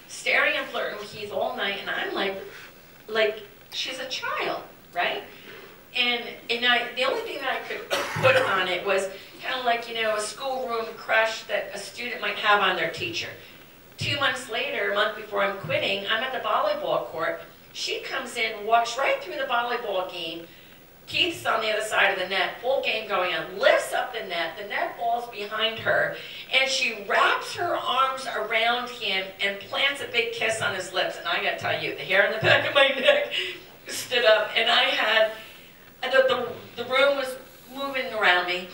staring and flirting with Keith all night, and I'm like she's a child, right? And the only thing that I could put on it was kind of like, a schoolroom crush that a student might have on their teacher. 2 months later, a month before I'm quitting, I'm at the volleyball court. She comes in, walks right through the volleyball game. Keith's on the other side of the net, full game going on, lifts up the net falls behind her, and she wraps her arms around him and plants a big kiss on his lips. And I gotta tell you, the hair on the back of my neck stood up, and I had, the room was moving around me,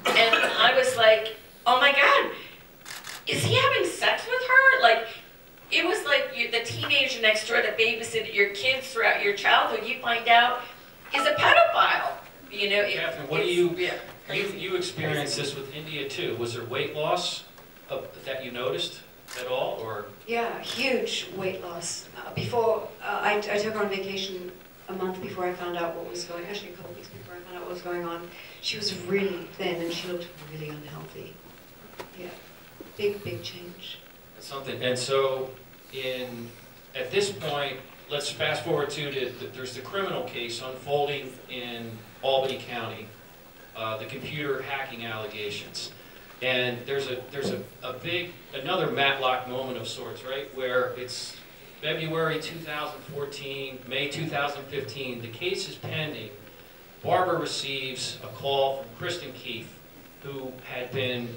and I was like, oh my God, is he having sex with her? Like, it was like the teenager next door that babysitted your kids throughout your childhood, you find out is a pedophile. Catherine, what do you experienced this with India too? Was there weight loss that you noticed at all, or? Yeah, huge weight loss. Before I took her on vacation a month before I found out what was going. Actually, a couple weeks before I found out what was going on. She was really thin and she looked really unhealthy. Yeah, big change. That's something. And so, in at this point, let's fast forward to there's the criminal case unfolding in Albany County, the computer hacking allegations. And there's another Matlock moment of sorts, right, where it's February 2014, May 2015, the case is pending. Barbara receives a call from Kristen Keefe, who had been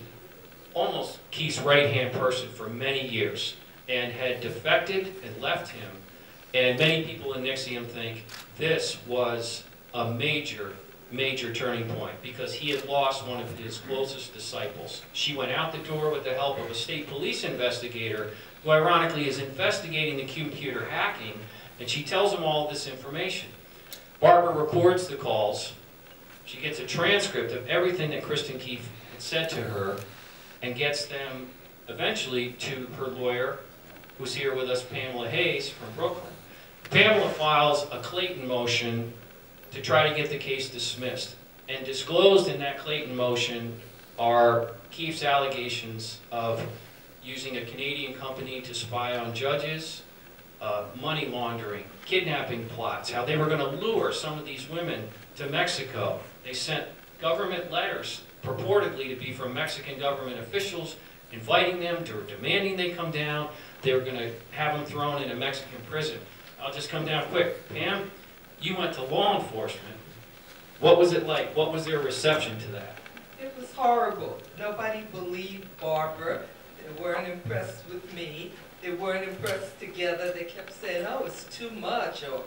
almost Keith's right-hand person for many years and had defected and left him. And many people in Nexium think this was a major turning point because he had lost one of his closest disciples. She went out the door with the help of a state police investigator who ironically is investigating the computer hacking, and she tells him all this information. Barbara records the calls. She gets a transcript of everything that Kristen Keefe had said to her and gets them eventually to her lawyer, who's here with us, Pamela Hayes from Brooklyn. Pamela files a Clayton motion to try to get the case dismissed. And disclosed in that Clayton motion are Keefe's allegations of using a Canadian company to spy on judges, money laundering, kidnapping plots, how they were going to lure some of these women to Mexico. They sent government letters, purportedly to be from Mexican government officials, inviting them, demanding they come down. They were going to have them thrown in a Mexican prison. I'll just come down quick. Pam, you went to law enforcement. What was it like? What was their reception to that? It was horrible. Nobody believed Barbara. They weren't impressed with me. They weren't impressed together. They kept saying, oh, it's too much, or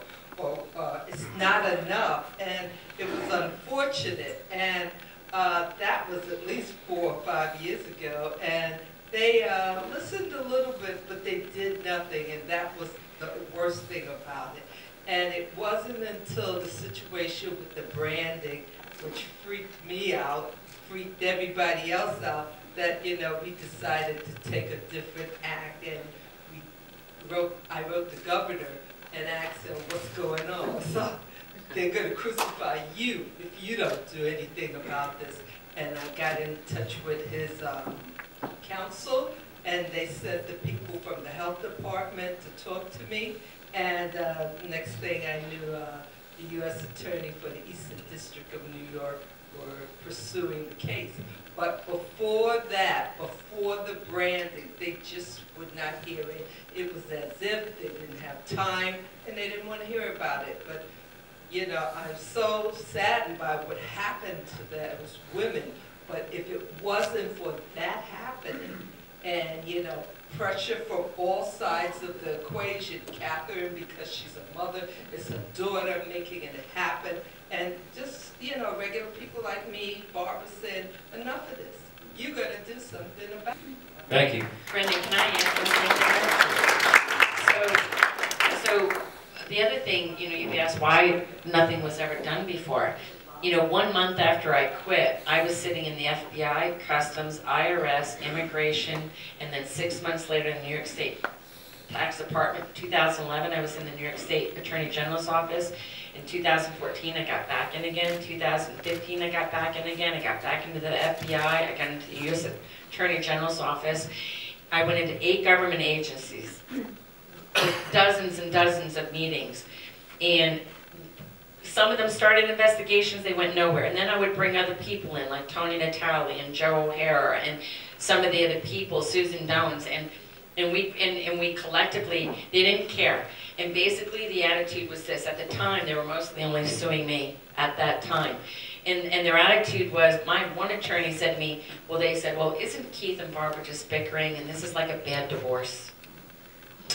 it's not enough. And it was unfortunate. And that was at least 4 or 5 years ago. And they listened a little bit, but they did nothing. And that was the worst thing about it. And it wasn't until the situation with the branding, which freaked me out, freaked everybody else out, that, you know, we decided to take a different act. And I wrote the governor and asked him, what's going on? So they're going to crucify you if you don't do anything about this. And I got in touch with his counsel, and they sent the people from the health department to talk to me. And next thing I knew, the U.S. Attorney for the Eastern District of New York were pursuing the case. But before that, before the branding, they just would not hear it. It was as if they didn't have time and they didn't want to hear about it. But, you know, I'm so saddened by what happened to those women. But if it wasn't for that happening, and, you know, pressure from all sides of the equation, Catherine, because she's a mother, it's a daughter making it happen, and just, you know, regular people like me, Barbara said, enough of this. You're going to do something about it. Thank you. Brendan, can I answer something? So the other thing, you know, you asked why nothing was ever done before. You know, 1 month after I quit, I was sitting in the FBI, Customs, IRS, Immigration, and then 6 months later in the New York State Tax Department. 2011, I was in the New York State Attorney General's office. In 2014, I got back in again. 2015, I got back in again. I got back into the FBI. I got into the U.S. Attorney General's office. I went into 8 government agencies with dozens and dozens of meetings. And some of them started investigations, they went nowhere. And then I would bring other people in, like Tony Natale and Joe O'Hara and some of the other people, Susan Downs, and we collectively, they didn't care. And basically the attitude was this. At the time, they were mostly only suing me at that time. And their attitude was, one attorney said to me, they said, well, isn't Keith and Barbara just bickering and this is like a bad divorce?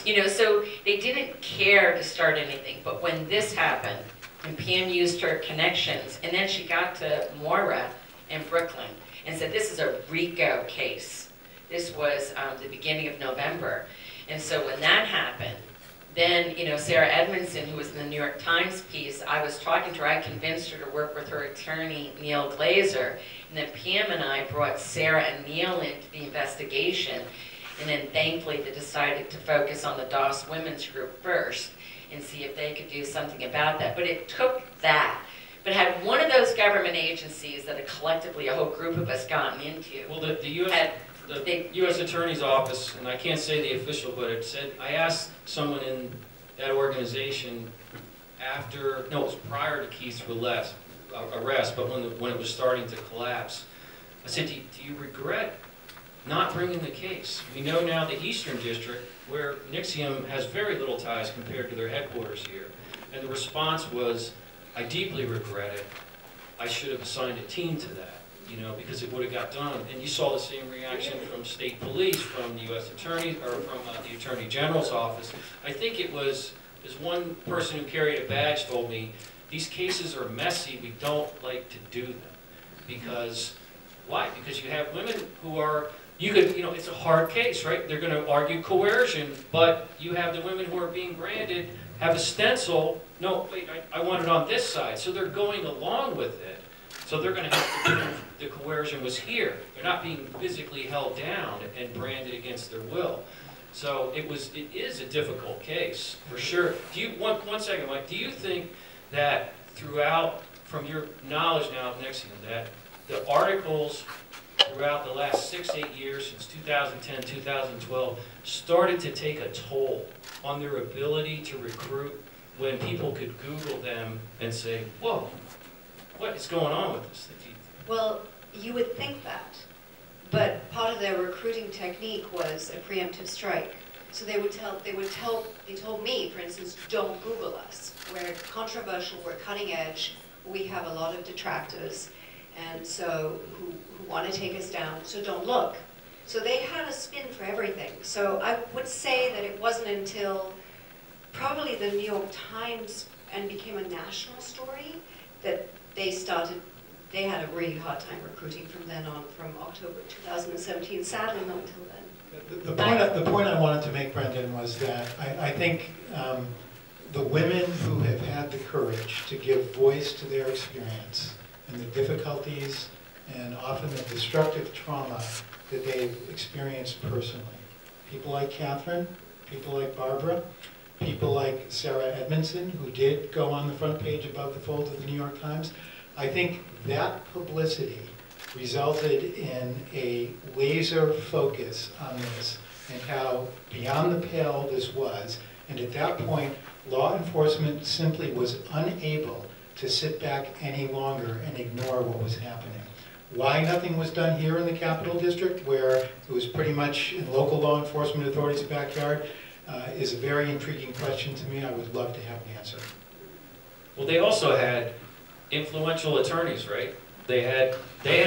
You know, so they didn't care to start anything. But when this happened, and Pam used her connections, and then she got to Moira in Brooklyn and said, this is a RICO case. This was the beginning of November. And so when that happened, then, you know, Sarah Edmondson, who was in the New York Times piece, I was talking to her, I convinced her to work with her attorney, Neil Glazer, and then Pam and I brought Sarah and Neil into the investigation, and then thankfully they decided to focus on the DOS Women's Group first, and see if they could do something about that. But it took that. But had one of those government agencies that had collectively a whole group of us gotten into, well, the U.S. had the U.S. Attorney's Office, and I can't say the official, but it said, I asked someone in that organization after, no, it was prior to Keith's arrest, but when it was starting to collapse, I said, do you regret not bringing the case? We know now the Eastern District, where Nexium has very little ties compared to their headquarters here. And the response was, I deeply regret it. I should have assigned a team to that, you know, because it would have got done. And you saw the same reaction from state police, from the U.S. Attorney, or from the Attorney General's office. I think it was, as one person who carried a badge told me, these cases are messy, we don't like to do them. Because, why? Because you have women who are, you know, it's a hard case, right? They're going to argue coercion, but you have the women who are being branded, have a stencil, no, wait, I want it on this side. So they're going along with it. So they're going to have to prove the coercion was here. They're not being physically held down and branded against their will. So it is a difficult case, for sure. Do you, one second, Mike, do you think that throughout, from your knowledge now of Nexium, that the articles throughout the last 6-8 years, since 2010, 2012, started to take a toll on their ability to recruit when people could Google them and say, whoa, what is going on with this thing? Well, you would think that, but part of their recruiting technique was a preemptive strike. So they told me, for instance, don't Google us. We're controversial, we're cutting edge, we have a lot of detractors, and so who want to take us down, so don't look. So they had a spin for everything. So I would say that it wasn't until probably the New York Times and became a national story that they had a really hard time recruiting from then on, from October 2017, sadly not until then. The point I wanted to make, Brendan, was that I think the women who have had the courage to give voice to their experience and the difficulties and often the destructive trauma that they've experienced personally. People like Catherine, people like Barbara, people like Sarah Edmondson, who did go on the front page above the fold of the New York Times. I think that publicity resulted in a laser focus on this and how beyond the pale this was. And at that point, law enforcement simply was unable to sit back any longer and ignore what was happening. Why nothing was done here in the Capital District, where it was pretty much in local law enforcement authorities' backyard, is a very intriguing question to me. I would love to have an answer. Well, they also had influential attorneys, right? They had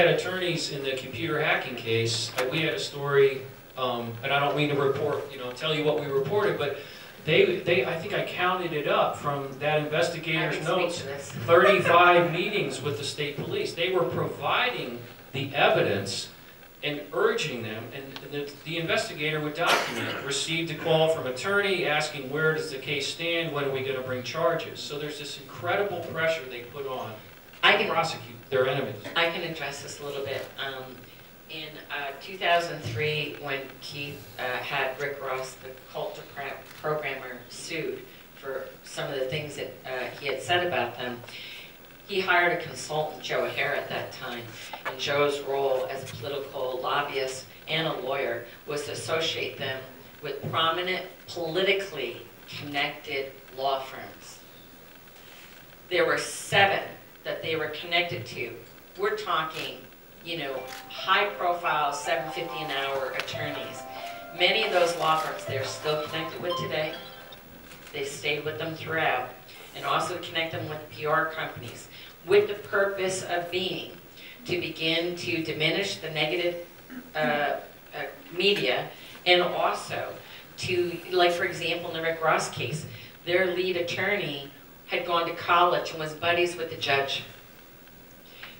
attorneys in the computer hacking case. We had a story, and I don't mean to report, tell you what we reported, but I think I counted it up from that investigator's notes, 35 meetings with the state police. They were providing the evidence and urging them, and the investigator would document, received a call from attorney asking where does the case stand, when are we going to bring charges. So there's this incredible pressure they put on to prosecute their enemies. I can address this a little bit. In 2003, when Keith had Rick Ross, the cult programmer, sued for some of the things that he had said about them, he hired a consultant, Joe O'Hare, at that time. And Joe's role as a political lobbyist and a lawyer was to associate them with prominent, politically connected law firms. There were 7 that they were connected to. We're talking, high-profile, $7.50 an hour attorneys. Many of those law firms they're still connected with today. They stayed with them throughout, and also connect them with PR companies, with the purpose of being to begin to diminish the negative media, and also to, like for example, in the Rick Ross case, their lead attorney had gone to college and was buddies with the judge.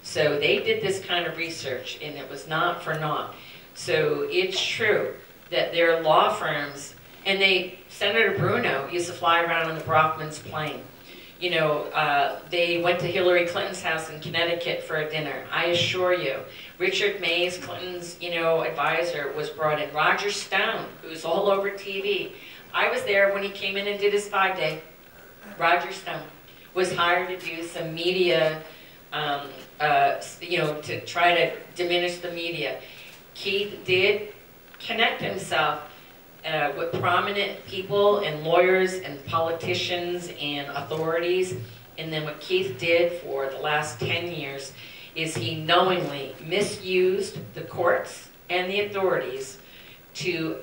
So they did this kind of research, and it was not for naught. So it's true that there are law firms, and Senator Bruno used to fly around on the Brockman's plane. They went to Hillary Clinton's house in Connecticut for a dinner. I assure you, Richard Mays, Clinton's, advisor, was brought in. Roger Stone, who's all over TV. I was there when he came in and did his 5-day. Roger Stone was hired to do some media, to try to diminish the media. Keith did connect himself with prominent people and lawyers and politicians and authorities. And then what Keith did for the last 10 years is he knowingly misused the courts and the authorities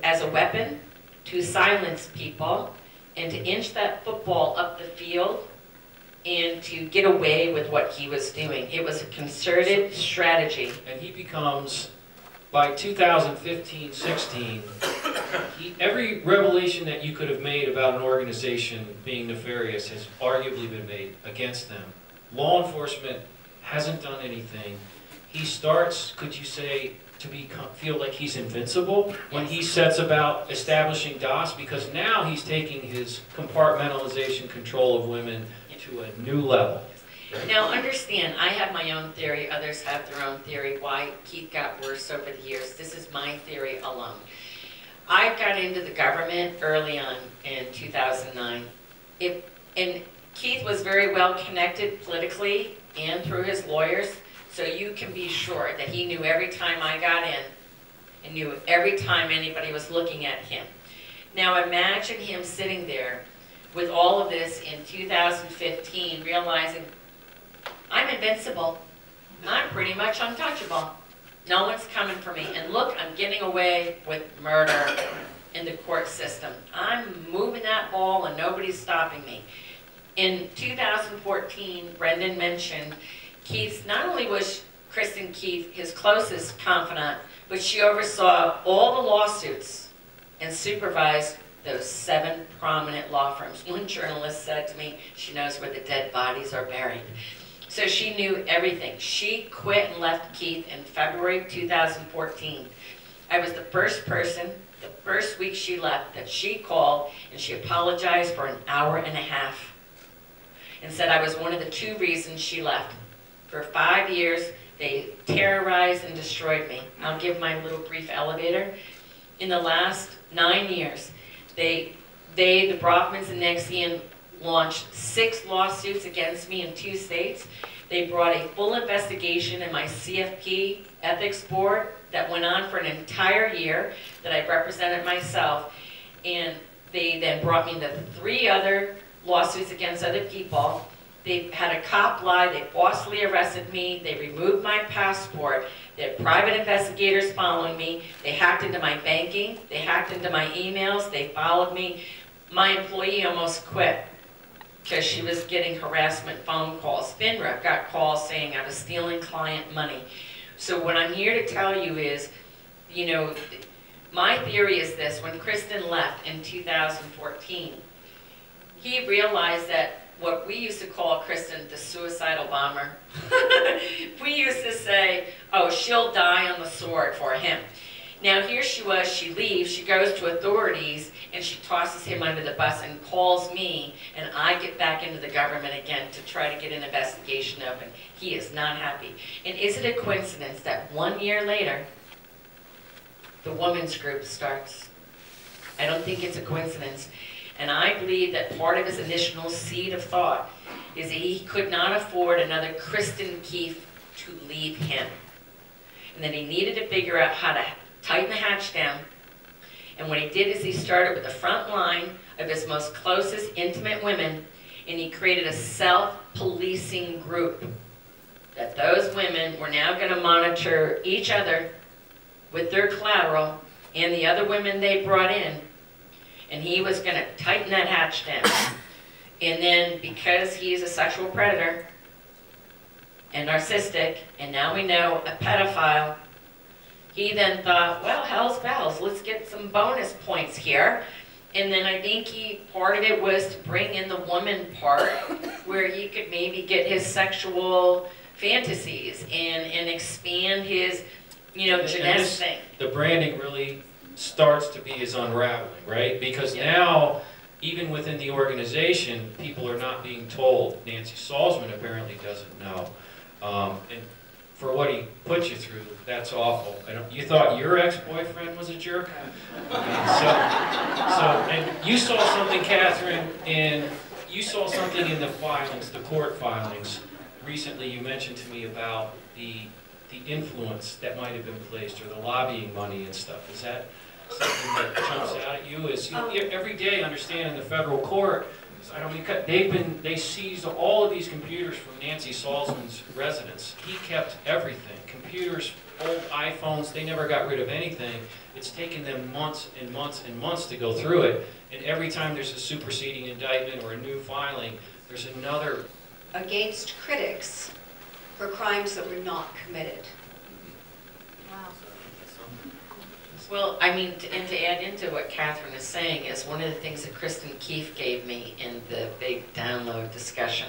as a weapon to silence people and to inch that football up the field and to get away with what he was doing. It was a concerted strategy. And he becomes, by 2015-16, every revelation that you could have made about an organization being nefarious has arguably been made against them. Law enforcement hasn't done anything. He starts, could you say, to feel like he's invincible when he sets about establishing DOS, because now he's taking his compartmentalization control of women to a new level. Now understand, I have my own theory, others have their own theory, why Keith got worse over the years. This is my theory alone. I got into the government early on in 2009. And Keith was very well connected politically and through his lawyers, so you can be sure that he knew every time I got in and knew every time anybody was looking at him. Now imagine him sitting there with all of this in 2015, realizing, I'm invincible. I'm pretty much untouchable. No one's coming for me. And look, I'm getting away with murder in the court system. I'm moving that ball and nobody's stopping me. In 2014, Brendan mentioned Keith, not only was Kristen Keith his closest confidant, but she oversaw all the lawsuits and supervised those 7 prominent law firms. One journalist said to me, she knows where the dead bodies are buried. So she knew everything. She quit and left Keith in February 2014. I was the first person, the first week she left, that she called and she apologized for an hour and a half and said I was one of the 2 reasons she left. For 5 years, they terrorized and destroyed me. I'll give my little brief elevator. In the last 9 years, the Brockmans and Nexium launched 6 lawsuits against me in 2 states. They brought a full investigation in my CFP ethics board that went on for an entire year that I represented myself. And they then brought me into 3 other lawsuits against other people. They had a cop lie, they falsely arrested me, they removed my passport, they had private investigators following me, they hacked into my banking, they hacked into my emails, they followed me. My employee almost quit because she was getting harassment phone calls. FINRA got calls saying I was stealing client money. So what I'm here to tell you is, you know, my theory is this: when Kristen left in 2014, he realized that what we used to call Kristen the suicidal bomber. We used to say, oh, she'll die on the sword for him. Now here she was, she leaves, she goes to authorities, and she tosses him under the bus and calls me, and I get back into the government again to try to get an investigation open. He is not happy. And is it a coincidence that 1 year later, the women's group starts? I don't think it's a coincidence. And I believe that part of his initial seed of thought is that he could not afford another Kristen Keith to leave him. And that he needed to figure out how to tighten the hatch down. And what he did is he started with the front line of his most closest intimate women, and he created a self-policing group. That those women were now going to monitor each other with their collateral and the other women they brought in. And he was going to tighten that hatch down. And then, because he's a sexual predator and narcissistic, and now we know a pedophile, he then thought, well, hell's bells, let's get some bonus points here. And then I think part of it was to bring in the woman part, where he could maybe get his sexual fantasies and expand his, you know, genetic thing. The branding really starts to be his unraveling, right? Because now, even within the organization, people are not being told. Nancy Salzman apparently doesn't know. And for what he put you through, that's awful. You thought your ex-boyfriend was a jerk? And you saw something, Catherine, and you saw something in the filings, the court filings. Recently you mentioned to me about the the influence that might have been placed, or the lobbying money and stuff? Is that something that jumps out at you? Is, you know, every day, understand in the federal court, I don't mean, they seized all of these computers from Nancy Salzman's residence. He kept everything. Computers, old iPhones, they never got rid of anything. It's taken them months and months and months to go through it. And every time there's a superseding indictment or a new filing, there's another. Against critics for crimes that were not committed. Wow. Well, I mean, and to add into what Catherine is saying is one of the things that Kristen Keefe gave me in the big download discussion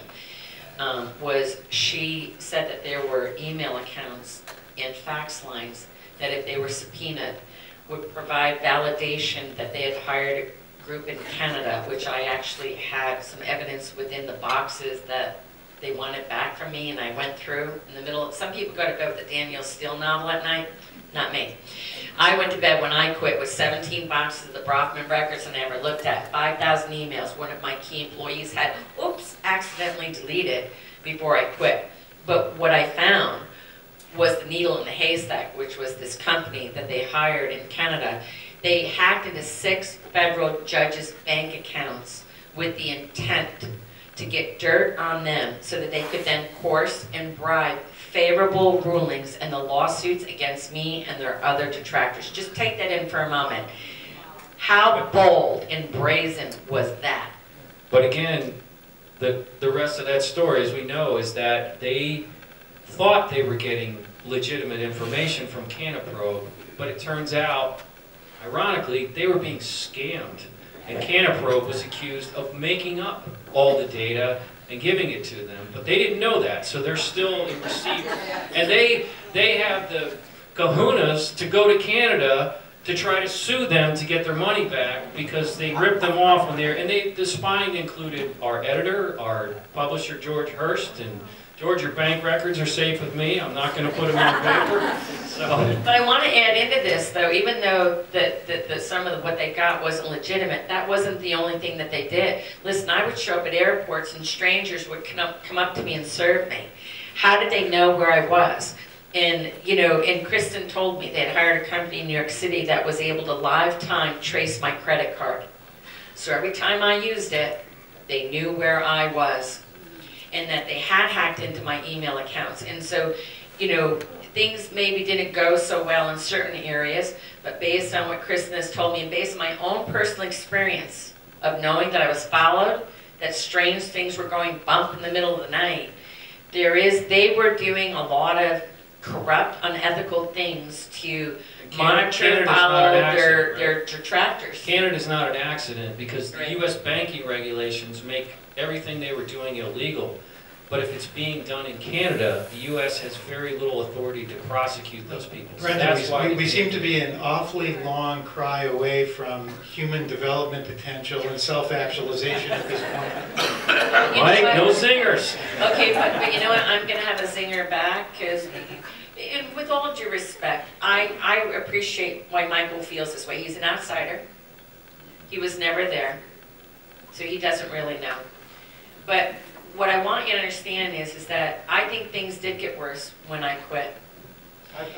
was she said that there were email accounts and fax lines that if they were subpoenaed would provide validation that they had hired a group in Canada, which I actually had some evidence within the boxes that they wanted back from me, and I went through in the middle. Some people go to bed with the Danielle Steele novel at night, not me. I went to bed when I quit with 17 boxes of the Brofman records I never looked at, 5,000 emails. One of my key employees had, oops, accidentally deleted before I quit. But what I found was the needle in the haystack, which was this company that they hired in Canada. They hacked into 6 federal judges' bank accounts with the intent to get dirt on them so that they could then coerce and bribe favorable rulings in the lawsuits against me and their other detractors. Just take that in for a moment. How bold and brazen was that? But again, the rest of that story, as we know, is that they thought they were getting legitimate information from Canaprobe, but it turns out, ironically, they were being scammed. And Canaprobe was accused of making up all the data and giving it to them, but they didn't know that, so they're still in receipt. And they have the kahunas to go to Canada to try to sue them to get their money back because they ripped them off when they're, and the spying included our editor, our publisher George Hurst, and George, your bank records are safe with me. I'm not going to put them on paper. So. But I want to add into this, though, even though that some of what they got wasn't legitimate, that wasn't the only thing that they did. Listen, I would show up at airports and strangers would come up to me and serve me. How did they know where I was? And, you know, and Kristen told me they had hired a company in New York City that was able to lifetime trace my credit card. So every time I used it, they knew where I was. And that they had hacked into my email accounts. And so, you know, things maybe didn't go so well in certain areas, but based on what Kristen has told me and based on my own personal experience of knowing that I was followed, that strange things were going bump in the middle of the night, they were doing a lot of corrupt, unethical things to monitor, follow their detractors. Canada's not an accident because the U.S. banking regulations make everything they were doing illegal. But if it's being done in Canada, the U.S. has very little authority to prosecute those people. So that's why we seem to be an awfully long cry away from human development potential and self-actualization at this point. Mike, no zingers. Okay, but you know what? I'm going to have a zinger back because, and with all due respect, I appreciate why Michael feels this way. He's an outsider. He was never there, so he doesn't really know. But what I want you to understand is that I think things did get worse when I quit.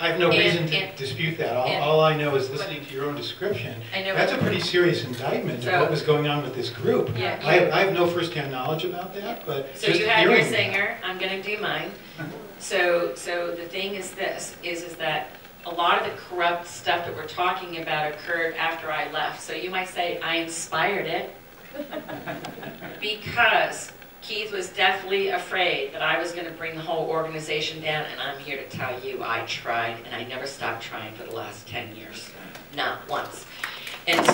I have no reason to dispute that. All I know is listening to your own description. That's a pretty serious indictment of what was going on with this group. Yeah, I have no first-hand knowledge about that, but so you have your singer. I'm going to do mine. So the thing is this: is that a lot of the corrupt stuff that we're talking about occurred after I left. So you might say I inspired it because Keith was definitely afraid that I was going to bring the whole organization down, and I'm here to tell you I tried, and I never stopped trying for the last 10 years. Not once. And so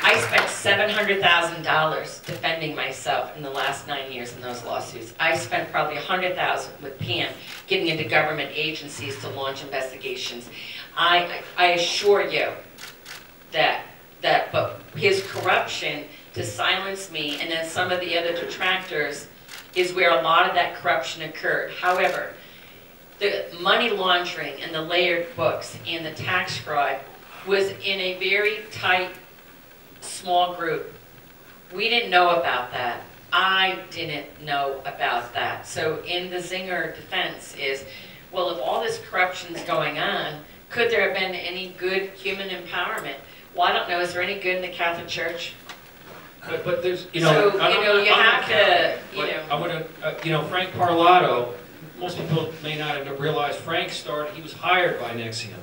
I spent $700,000 defending myself in the last 9 years in those lawsuits. I spent probably $100,000 with Pam getting into government agencies to launch investigations. I assure you but his corruption to silence me and then some of the other detractors is where a lot of that corruption occurred. However, the money laundering and the layered books and the tax fraud was in a very tight, small group. We didn't know about that. I didn't know about that. So in the Zinger defense is, well, if all this corruption's going on, could there have been any good human empowerment? Well, I don't know. Is there any good in the Catholic Church? But there's, you So, know, you have to, you know. I want to, you know, Frank Parlato, most people may not have realized Frank he was hired by Nexium.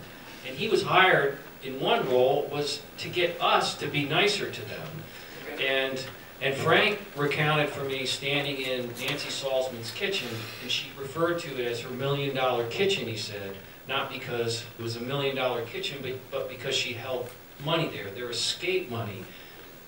And he was hired in one role was to get us to be nicer to them. And Frank recounted for me standing in Nancy Salzman's kitchen, and she referred to it as her $1 million kitchen, he said. Not because it was a $1 million kitchen, but because she held money there, their escape money.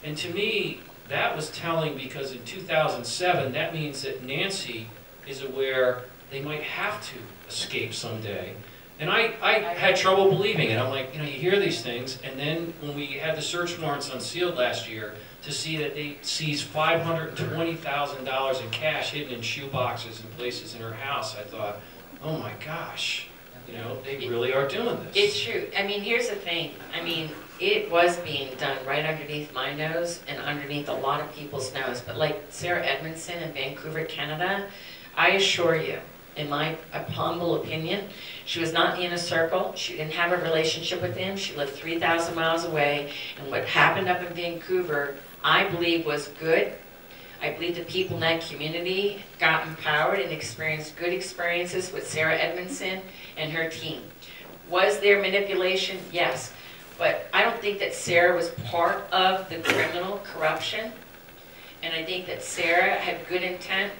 And to me, that was telling, because in 2007, that means that Nancy is aware they might have to escape someday. And I had trouble believing it. I'm like, you know, you hear these things, and then when we had the search warrants unsealed last year, to see that they seized $520,000 in cash hidden in shoe boxes and places in her house, I thought, oh my gosh, you know, they really are doing this. It's true. I mean, here's the thing. I mean, it was being done right underneath my nose and underneath a lot of people's nose. But like Sarah Edmondson in Vancouver, Canada, I assure you, in my humble opinion, she was not in a circle. She didn't have a relationship with him. She lived 3,000 miles away. And what happened up in Vancouver, I believe, was good. I believe the people in that community got empowered and experienced good experiences with Sarah Edmondson and her team. Was there manipulation? Yes. But I don't think that Sarah was part of the criminal corruption. And I think that Sarah had good intent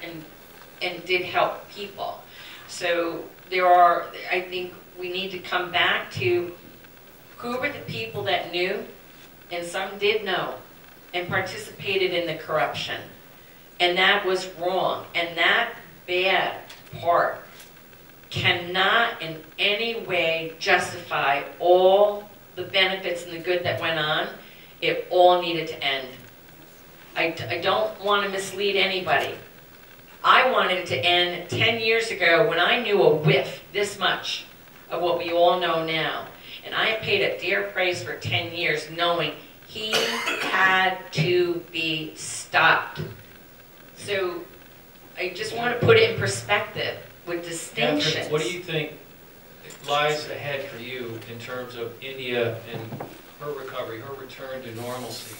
and did help people. So I think we need to come back to who were the people that knew, and some did know, and participated in the corruption. And that was wrong. And that bad part cannot in any way justify all the benefits and the good that went on. It all needed to end. I don't want to mislead anybody. I wanted it to end 10 years ago when I knew a whiff, this much, of what we all know now. And I paid a dear price for 10 years knowing he had to be stopped. So I just want to put it in perspective with distinctions. Catherine, what do you think lies ahead for you in terms of India and her recovery, her return to normalcy?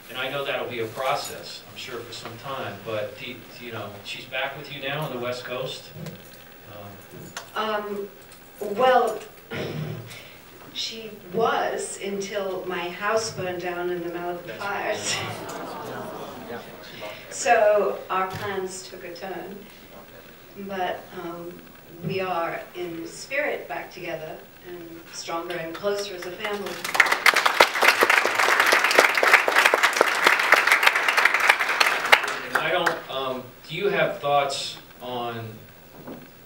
And I know that'll be a process, I'm sure, for some time, but you know, she's back with you now on the West Coast? Well, she was until my house burned down in the Malibu fires. So our plans took a turn, but we are in spirit back together and stronger and closer as a family. I don't, do you have thoughts on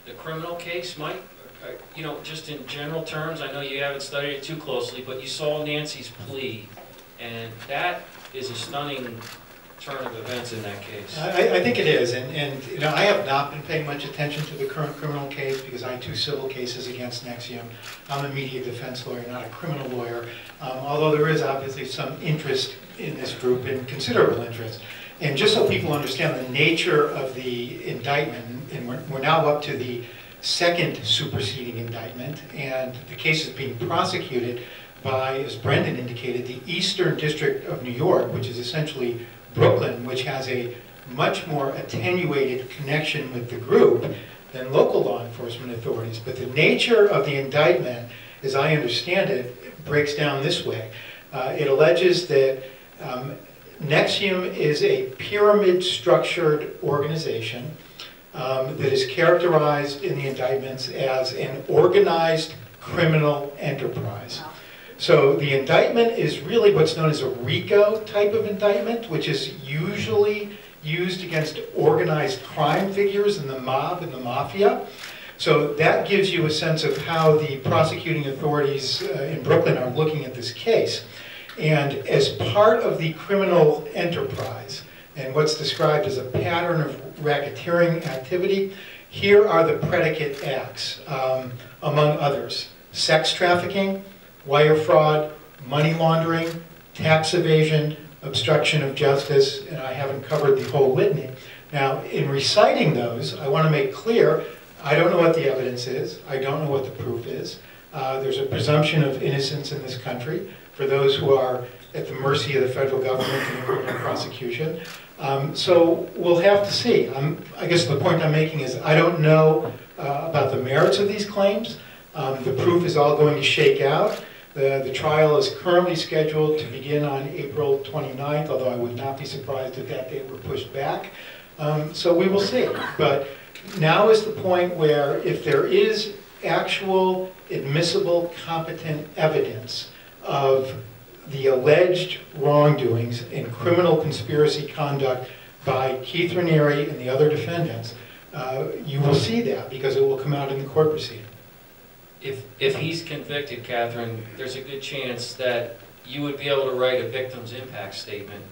the criminal case, Mike? You know, just in general terms, I know you haven't studied it too closely, but you saw Nancy's plea, and that is a stunning turn of events in that case. I think it is, and you know, I have not been paying much attention to the current criminal case because I had 2 civil cases against Nexium. I'm a media defense lawyer, not a criminal lawyer, although there is obviously some interest in this group, and considerable interest. And just so people understand the nature of the indictment, and we're now up to the 2nd superseding indictment, and the case is being prosecuted by, as Brendan indicated, the Eastern District of New York, which is essentially Brooklyn, which has a much more attenuated connection with the group than local law enforcement authorities. But the nature of the indictment, as I understand it, breaks down this way. It alleges that Nexium is a pyramid-structured organization that is characterized in the indictments as an organized criminal enterprise. So the indictment is really what's known as a RICO type of indictment, which is usually used against organized crime figures in the mob and the mafia. So that gives you a sense of how the prosecuting authorities in Brooklyn are looking at this case. And as part of the criminal enterprise, and what's described as a pattern of racketeering activity, here are the predicate acts, among others: sex trafficking, wire fraud, money laundering, tax evasion, obstruction of justice, and I haven't covered the whole litany. Now, in reciting those, I want to make clear, I don't know what the evidence is. I don't know what the proof is. There's a presumption of innocence in this country for those who are at the mercy of the federal government in a criminal prosecution. So we'll have to see. I guess the point I'm making is I don't know about the merits of these claims. The proof is all going to shake out. The trial is currently scheduled to begin on April 29th, although I would not be surprised if that date were pushed back. So we will see. But now is the point where if there is actual, admissible, competent evidence of the alleged wrongdoings and criminal conspiracy conduct by Keith Raniere and the other defendants, you will see that because it will come out in the court proceeding. If he's convicted, Catherine, there's a good chance that you would be able to write a victim's impact statement.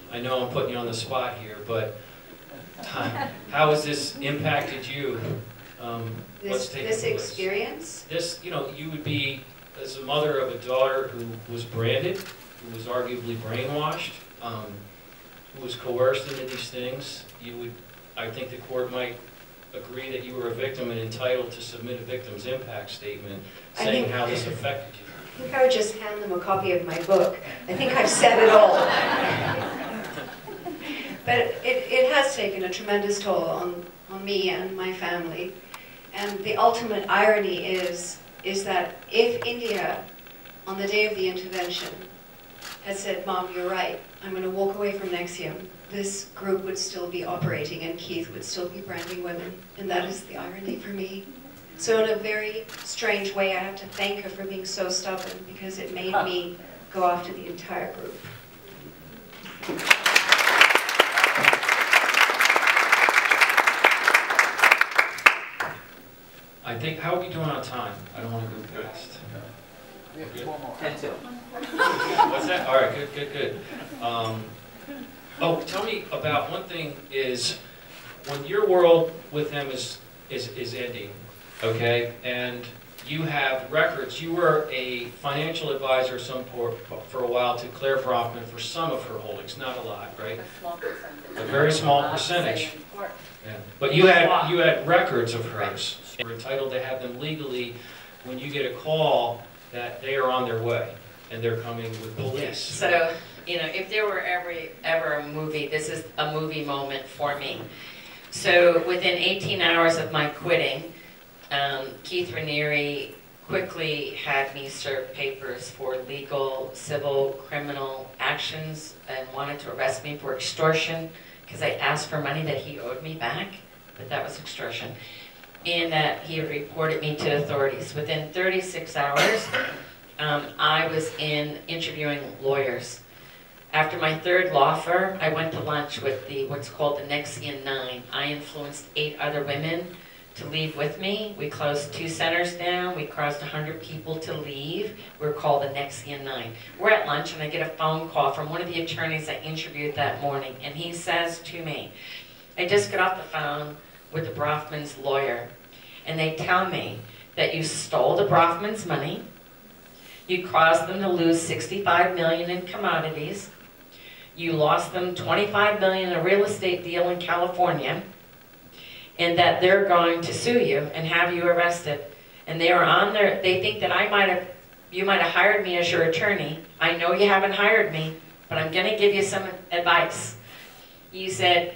I know I'm putting you on the spot here, but how has this impacted you? This experience? This, you know, you would be, as a mother of a daughter who was branded, who was arguably brainwashed, who was coerced into these things, you would, I think the court might agree that you were a victim and entitled to submit a victim's impact statement saying how this affected you. I think I would just hand them a copy of my book. I think I've said it all. But it has taken a tremendous toll on me and my family. And the ultimate irony is that if India, on the day of the intervention, had said, "Mom, you're right, I'm going to walk away from Nexium," this group would still be operating and Keith would still be branding women. And that is the irony for me. So in a very strange way, I have to thank her for being so stubborn because it made me go after the entire group. I think, how are we doing on time? I don't want to go past. We have 4 more. 10 till. What's that? All right, good. Oh, tell me about one thing is when your world with them is ending, okay, and you have records. You were a financial advisor for a while to Claire Brofman for some of her holdings, not a lot, right? A small percentage. A very small percentage. Yeah. But you had records of hers. You're entitled to have them legally when you get a call that they are on their way and they're coming with police. So, you know, if there were ever a movie, this is a movie moment for me. So within 18 hours of my quitting, Keith Raniere quickly had me serve papers for legal, civil, criminal actions and wanted to arrest me for extortion because I asked for money that he owed me back, but that was extortion. And that he reported me to authorities. Within 36 hours, I was interviewing lawyers. After my 3rd law firm, I went to lunch with what's called the Nexium 9. I influenced 8 other women to leave with me. We closed 2 centers down. We caused 100 people to leave. We're called the Nexium 9. We're at lunch and I get a phone call from one of the attorneys I interviewed that morning. And he says to me, I just got off the phone with the Brofman's lawyer. And they tell me that you stole the Brofman's money. You caused them to lose $65 million in commodities. You lost them $25 million in a real estate deal in California. And that they're going to sue you and have you arrested. And they are on their, they think that you might have hired me as your attorney. I know you haven't hired me, but I'm going to give you some advice. You said,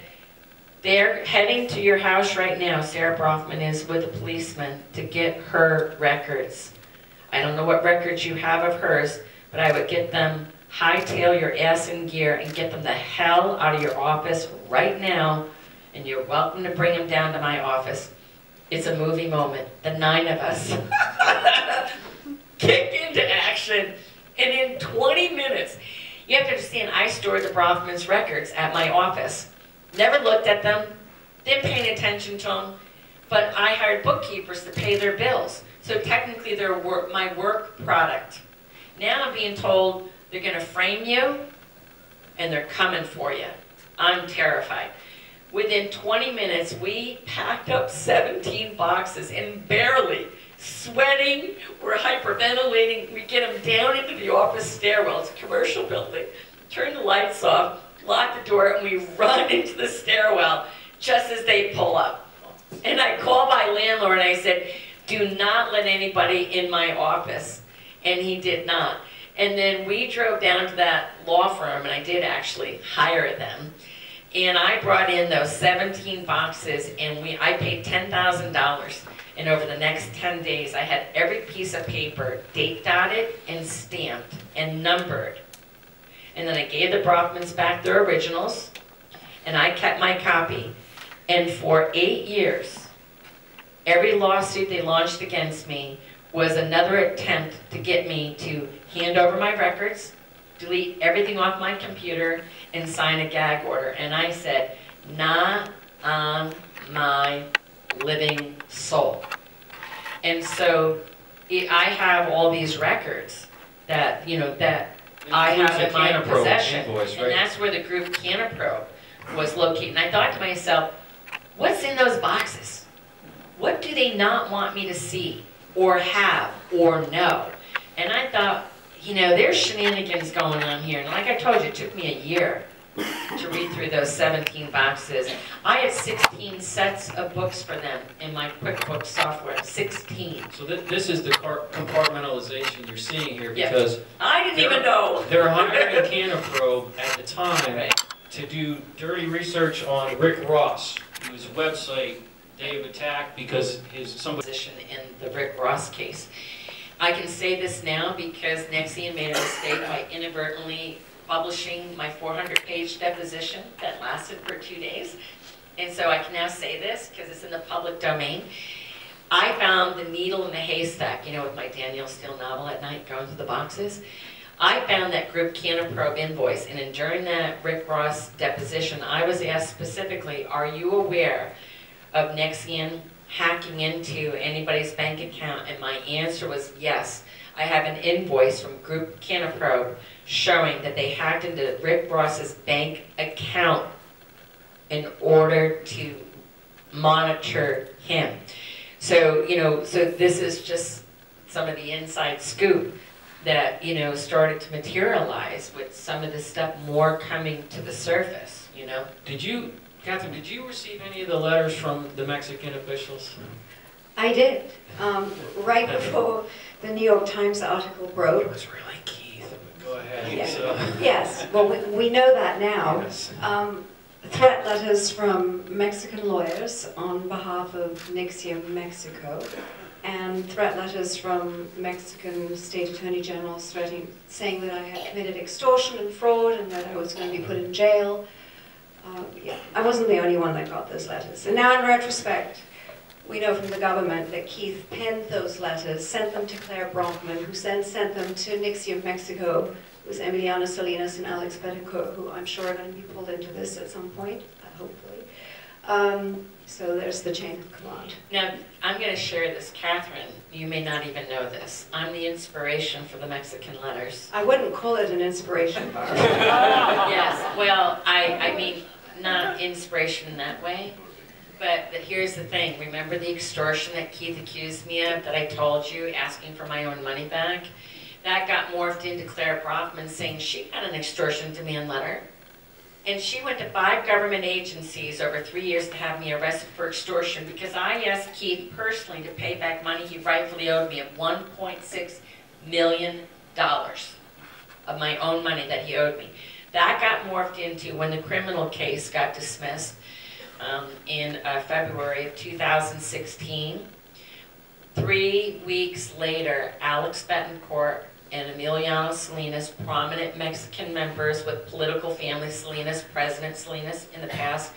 they're heading to your house right now, Sarah Brofman is, with a policeman to get her records. I don't know what records you have of hers, but I would get them, hightail your ass in gear and get them the hell out of your office right now, and you're welcome to bring them down to my office. It's a movie moment. The 9 of us kick into action, and in 20 minutes, you have to understand, I stored the Brofman's records at my office. Never looked at them, didn't pay any attention to them, but I hired bookkeepers to pay their bills. So technically they're my work product. Now I'm being told they're going to frame you and they're coming for you. I'm terrified. Within 20 minutes, we packed up 17 boxes and barely, sweating, we're hyperventilating. We get them down into the office stairwell. It's a commercial building. turn the lights off, lock the door, and we run into the stairwell just as they pull up. And I called my landlord and I said, do not let anybody in my office. And he did not. And then we drove down to that law firm, and I did actually hire them. And I brought in those 17 boxes, and I paid $10,000. And over the next 10 days, I had every piece of paper date dotted and stamped and numbered. And then I gave the Brockmans back their originals, and I kept my copy. And for 8 years, every lawsuit they launched against me was another attempt to get me to hand over my records, delete everything off my computer, and sign a gag order. And I said, not on my living soul. And so I have all these records that, you know, that I have in my possession. Invoice, right? And that's where the group Canaprobe was located. And I thought to myself, what's in those boxes? What do they not want me to see or have or know? And I thought, you know, there's shenanigans going on here. And like I told you, it took me a year to read through those 17 boxes. I had 16 sets of books for them in my QuickBooks software, 16. So this is the compartmentalization you're seeing here, because I didn't even know. they're hiring Canaprobe at the time to do dirty research on Rick Ross, whose website they've attacked because some Position in the Rick Ross case. I can say this now because Nexium made a mistake by inadvertently publishing my 400-page deposition that lasted for 2 days. And so I can now say this because it's in the public domain. I found the needle in the haystack, you know, with my Danielle Steele novel at night, going through the boxes. I found that group Canaprobe invoice, and during that Rick Ross deposition, I was asked specifically, are you aware of Nexium hacking into anybody's bank account? And my answer was yes. I have an invoice from group Canaprobe showing that they hacked into Rick Ross's bank account in order to monitor him. So, you know, so this is just some of the inside scoop that, you know, started to materialize with some of this stuff more coming to the surface, you know. Catherine, did you receive any of the letters from the Mexican officials? I did. Right before the New York Times article broke. It was really Keith. Go ahead. Yeah. So. Yes, well, we know that now. Yes. Threat letters from Mexican lawyers on behalf of Nexium Mexico, and threat letters from Mexican state attorney generals saying that I had committed extortion and fraud and that I was going to be put in jail. Yeah, I wasn't the only one that got those letters. And now in retrospect, we know from the government that Keith penned those letters, sent them to Claire Brockman, who then sent them to Nexium Mexico. It was Emiliana Salinas and Alex Betancourt, who I'm sure are going to be pulled into this at some point, hopefully. So there's the chain of command. Now, I'm going to share this. Catherine, you may not even know this. I'm the inspiration for the Mexican letters. I wouldn't call it an inspiration, Barbara. Yes, well, I mean, not inspiration in that way. But here's the thing. Remember the extortion that Keith accused me of that I told you, asking for my own money back? That got morphed into Claire Brockman saying she got an extortion demand letter. And she went to 5 government agencies over 3 years to have me arrested for extortion because I asked Keith personally to pay back money he rightfully owed me of $1.6 million of my own money that he owed me. That got morphed into when the criminal case got dismissed in February of 2016. 3 weeks later, Alex Betancourt and Emiliano Salinas, prominent Mexican members with political family, Salinas, President Salinas in the past,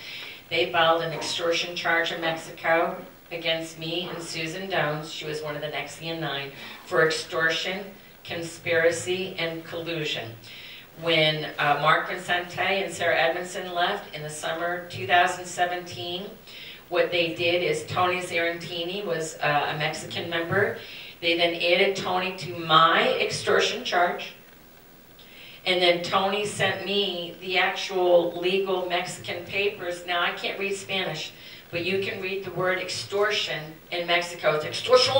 they filed an extortion charge in Mexico against me and Susan Dones, she was one of the Nexium 9, for extortion, conspiracy, and collusion. When Mark Vicente and Sarah Edmondson left in the summer 2017, what they did is Tony Zarantini was a Mexican member. They then added Tony to my extortion charge. And then Tony sent me the actual legal Mexican papers. Now, I can't read Spanish, but you can read the word extortion in Mexico. It's extortion.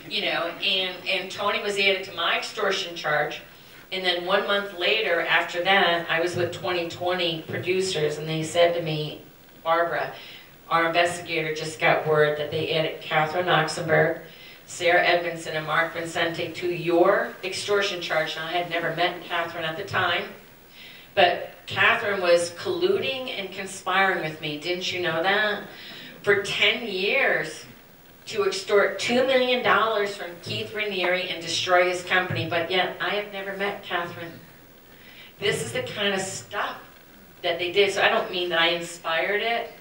You know, and Tony was added to my extortion charge. And then 1 month later, after that, I was with 2020 producers, and they said to me, Barbara, our investigator just got word that they added Catherine Oxenberg, Sarah Edmondson, and Mark Vincente to your extortion charge. Now, I had never met Catherine at the time, but Catherine was colluding and conspiring with me. Didn't you know that? For 10 years to extort $2 million from Keith Raniere and destroy his company, but yet I have never met Catherine. This is the kind of stuff that they did. So I don't mean that I inspired it,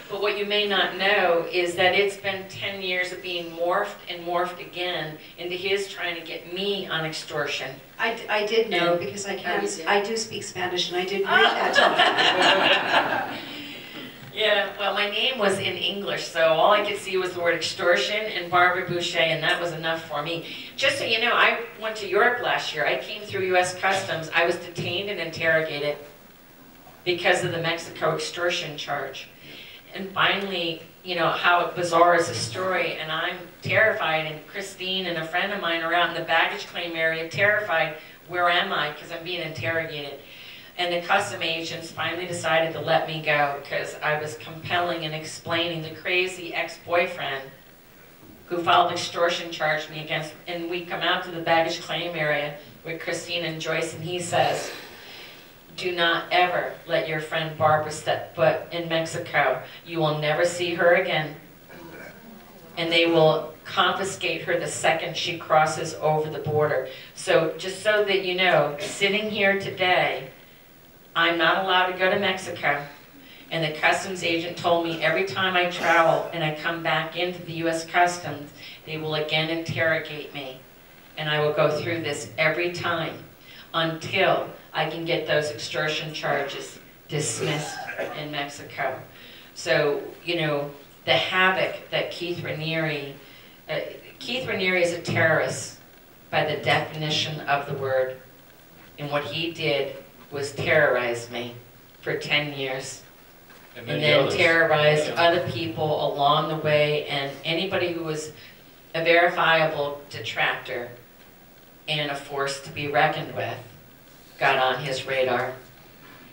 but what you may not know is that it's been 10 years of being morphed and morphed again into his trying to get me on extortion. I did know, because I do speak Spanish, and I did read that. Yeah, well, my name was in English, so all I could see was the word extortion and Barbara Boucher, and that was enough for me. Just so you know, I went to Europe last year. I came through U.S. Customs. I was detained and interrogated because of the Mexico extortion charge. And finally, you know, how bizarre is the story, and I'm terrified, and Christine and a friend of mine are out in the baggage claim area terrified. Where am I? Because I'm being interrogated. And the custom agents finally decided to let me go because I was compelling and explaining the crazy ex-boyfriend who filed extortion charge me against. And we come out to the baggage claim area with Christine and Joyce, and he says, do not ever let your friend Barbara step foot in Mexico. You will never see her again. And they will confiscate her the second she crosses over the border. So just so that you know, sitting here today, I'm not allowed to go to Mexico. And the customs agent told me every time I travel and I come back into the U.S. Customs, they will again interrogate me. And I will go through this every time until I can get those extortion charges dismissed in Mexico. So, you know, the havoc that Keith Raniere is a terrorist by the definition of the word. And what he did was terrorize me for 10 years. And then others. Terrorized other people along the way, and anybody who was a verifiable detractor and a force to be reckoned with got on his radar.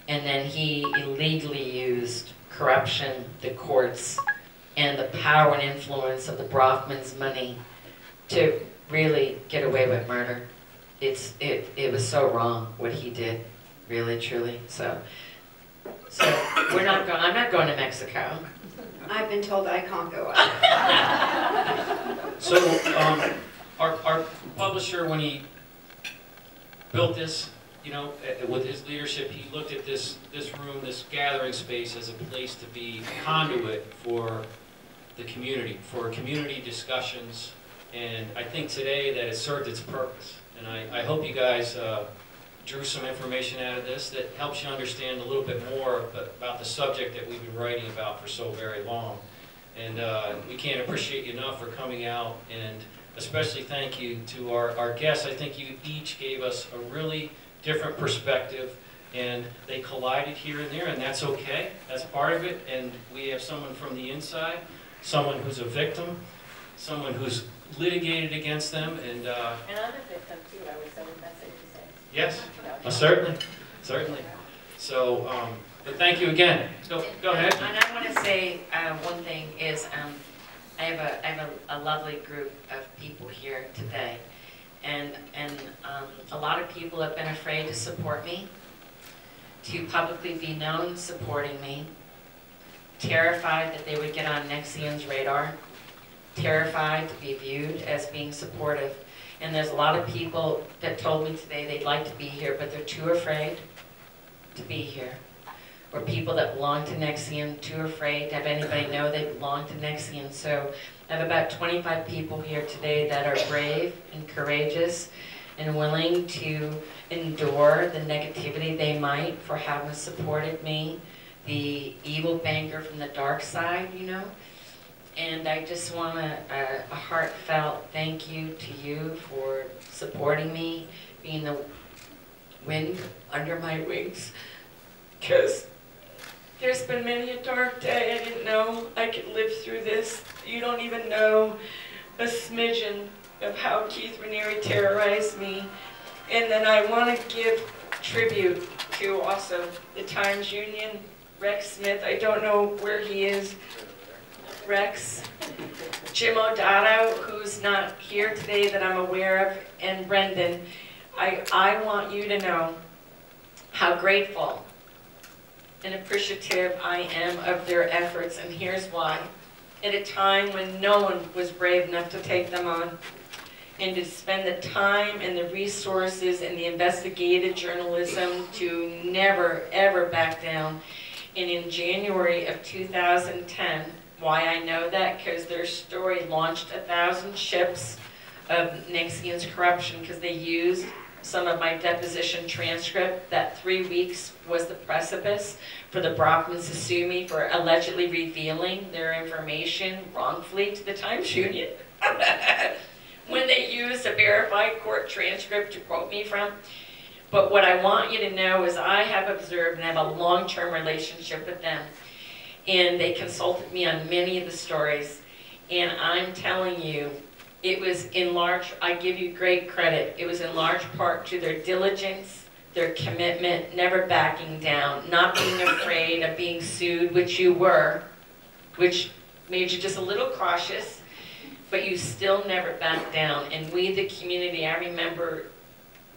And then he illegally used corruption, the courts, and the power and influence of the Brofman's money to really get away with murder. It was so wrong what he did, really, truly. So I'm not going to Mexico. I've been told I can't go out. So our publisher, when he built this, you know, with his leadership, he looked at this room, this gathering space, as a place to be a conduit for the community, for community discussions, and I think today that it served its purpose. And I hope you guys drew some information out of this that helps you understand a little bit more about the subject that we've been writing about for so very long. And we can't appreciate you enough for coming out, and especially thank you to our guests. I think you each gave us a really different perspective, and they collided here and there, and that's okay. That's part of it. And we have someone from the inside, someone who's a victim, someone who's litigated against them, and I'm a victim too, I would say, that's safe to say. yes, certainly. So, but thank you again. Go ahead. And I want to say one thing is, I have a lovely group of people here today, and a lot of people have been afraid to support me, to publicly be known supporting me, terrified that they would get on Nexium's radar, terrified to be viewed as being supportive. And there's a lot of people that told me today they'd like to be here, but they're too afraid to be here. Or people that belong to Nexium, too afraid to have anybody know they belong to Nexium. So I have about 25 people here today that are brave and courageous and willing to endure the negativity they might for having supported me, the evil banker from the dark side, you know. And I just want a heartfelt thank you to you for supporting me, being the wind under my wings, because there's been many a dark day I didn't know I could live through this. You don't even know a smidgen of how Keith Raniere terrorized me And then I want to give tribute to also the Times Union, Rex Smith. I don't know where he is. Rex. Jim O'Dotto, who's not here today that I'm aware of, and Brendan. I want you to know how grateful and appreciative I am of their efforts, and here's why. At a time when no one was brave enough to take them on, and to spend the time and the resources and the investigative journalism to never, ever back down. And in January of 2010, why I know that, because their story launched 1,000 ships of Nexium's corruption, because they used some of my deposition transcript. That 3 weeks was the precipice for the Brockmans to sue me for allegedly revealing their information wrongfully to the Times Union. When they used a verified court transcript to quote me from. But what I want you to know is I have observed and have a long-term relationship with them. And they consulted me on many of the stories. And I'm telling you, it was in large, I give you great credit, it was in large part to their diligence, their commitment, never backing down, not being afraid of being sued, which you were, which made you just a little cautious, but you still never backed down. And we, the community, I remember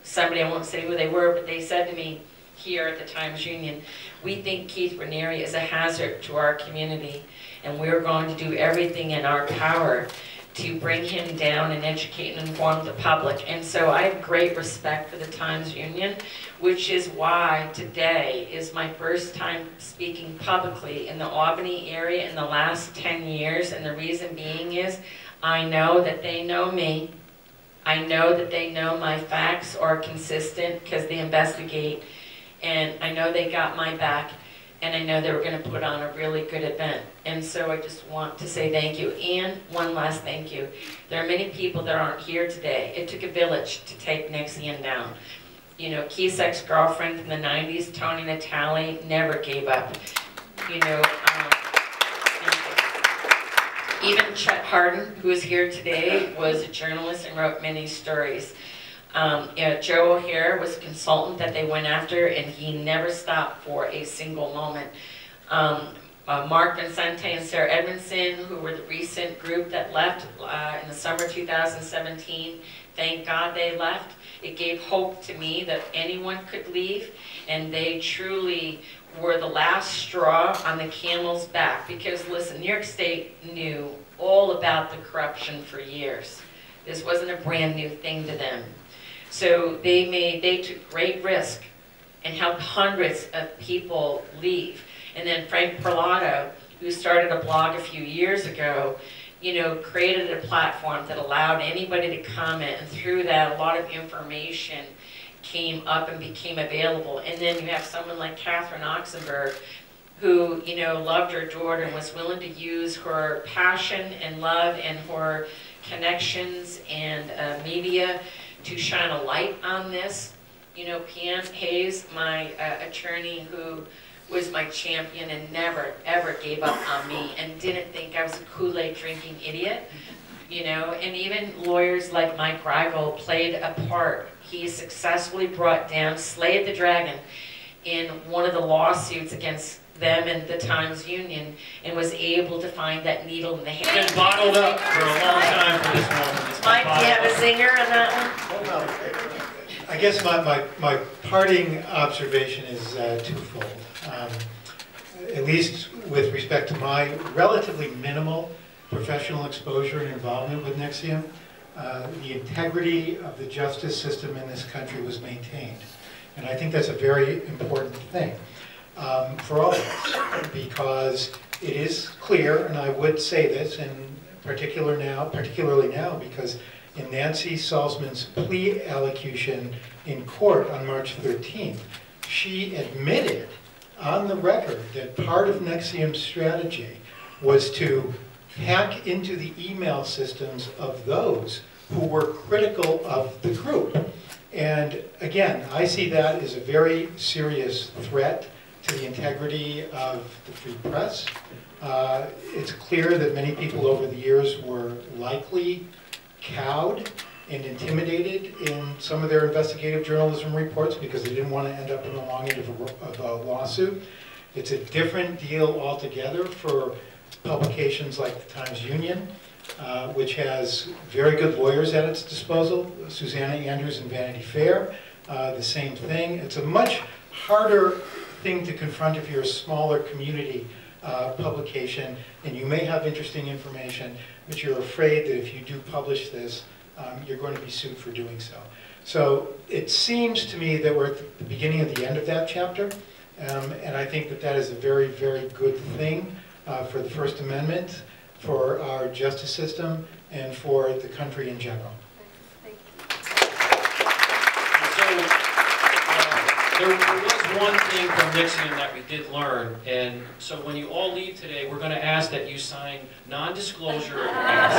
somebody, I won't say who they were, but they said to me here at the Times Union, we think Keith Raniere is a hazard to our community, and we're going to do everything in our power to bring him down and educate and inform the public. And so I have great respect for the Times Union, which is why today is my first time speaking publicly in the Albany area in the last 10 years. And the reason being is I know that they know me. I know that they know my facts are consistent because they investigate. And I know they got my back. And I know they were going to put on a really good event. And so I just want to say thank you. And one last thank you. There are many people that aren't here today. It took a village to take Nexium down. You know, Keith's ex-girlfriend from the 90s, Tony Natale, never gave up. You know, even Chet Hardin, who is here today, was a journalist and wrote many stories. Joe O'Hare was a consultant that they went after, and he never stopped for a single moment. Mark Vincente and Sarah Edmondson, who were the recent group that left in the summer 2017, thank God they left. It gave hope to me that anyone could leave, and they truly were the last straw on the camel's back. Because listen, New York State knew all about the corruption for years. This wasn't a brand new thing to them. So they took great risk and helped hundreds of people leave. And then Frank Perlato, who started a blog a few years ago, you know, created a platform that allowed anybody to comment, and through that a lot of information came up and became available. And then you have someone like Catherine Oxenberg, who, you know, loved her daughter and was willing to use her passion and love and her connections and media to shine a light on this. You know, Pam Hayes, my attorney, who was my champion and never, ever gave up on me and didn't think I was a Kool-Aid drinking idiot. You know, and even lawyers like Mike Greigel played a part. He successfully brought down, slayed the dragon in one of the lawsuits against them and the Times Union, and was able to find that needle in the hay. It's been bottled up for a long time for this moment. Mike, do you have a zinger on that one? I guess my parting observation is twofold. At least with respect to my relatively minimal professional exposure and involvement with Nexium, the integrity of the justice system in this country was maintained. And I think that's a very important thing for all of us, because it is clear, and I would say this, and particularly now, because in Nancy Salzman's plea allocution in court on March 13th, she admitted on the record that part of Nexium's strategy was to hack into the email systems of those who were critical of the group. And again, I see that as a very serious threat to the integrity of the free press. It's clear that many people over the years were likely cowed and intimidated in some of their investigative journalism reports because they didn't want to end up in the long end of a lawsuit. It's a different deal altogether for publications like the Times-Union, which has very good lawyers at its disposal, Susanna Andrews and Vanity Fair, the same thing. It's a much harder thing to confront if you're a smaller community publication, and you may have interesting information, but you're afraid that if you do publish this, you're going to be sued for doing so. So it seems to me that we're at the beginning of the end of that chapter, and I think that that is a very, very good thing for the First Amendment, for our justice system, and for the country in general. There was one thing from Nexium that we did learn, and so when you all leave today, we're going to ask that you sign non-disclosure agreements.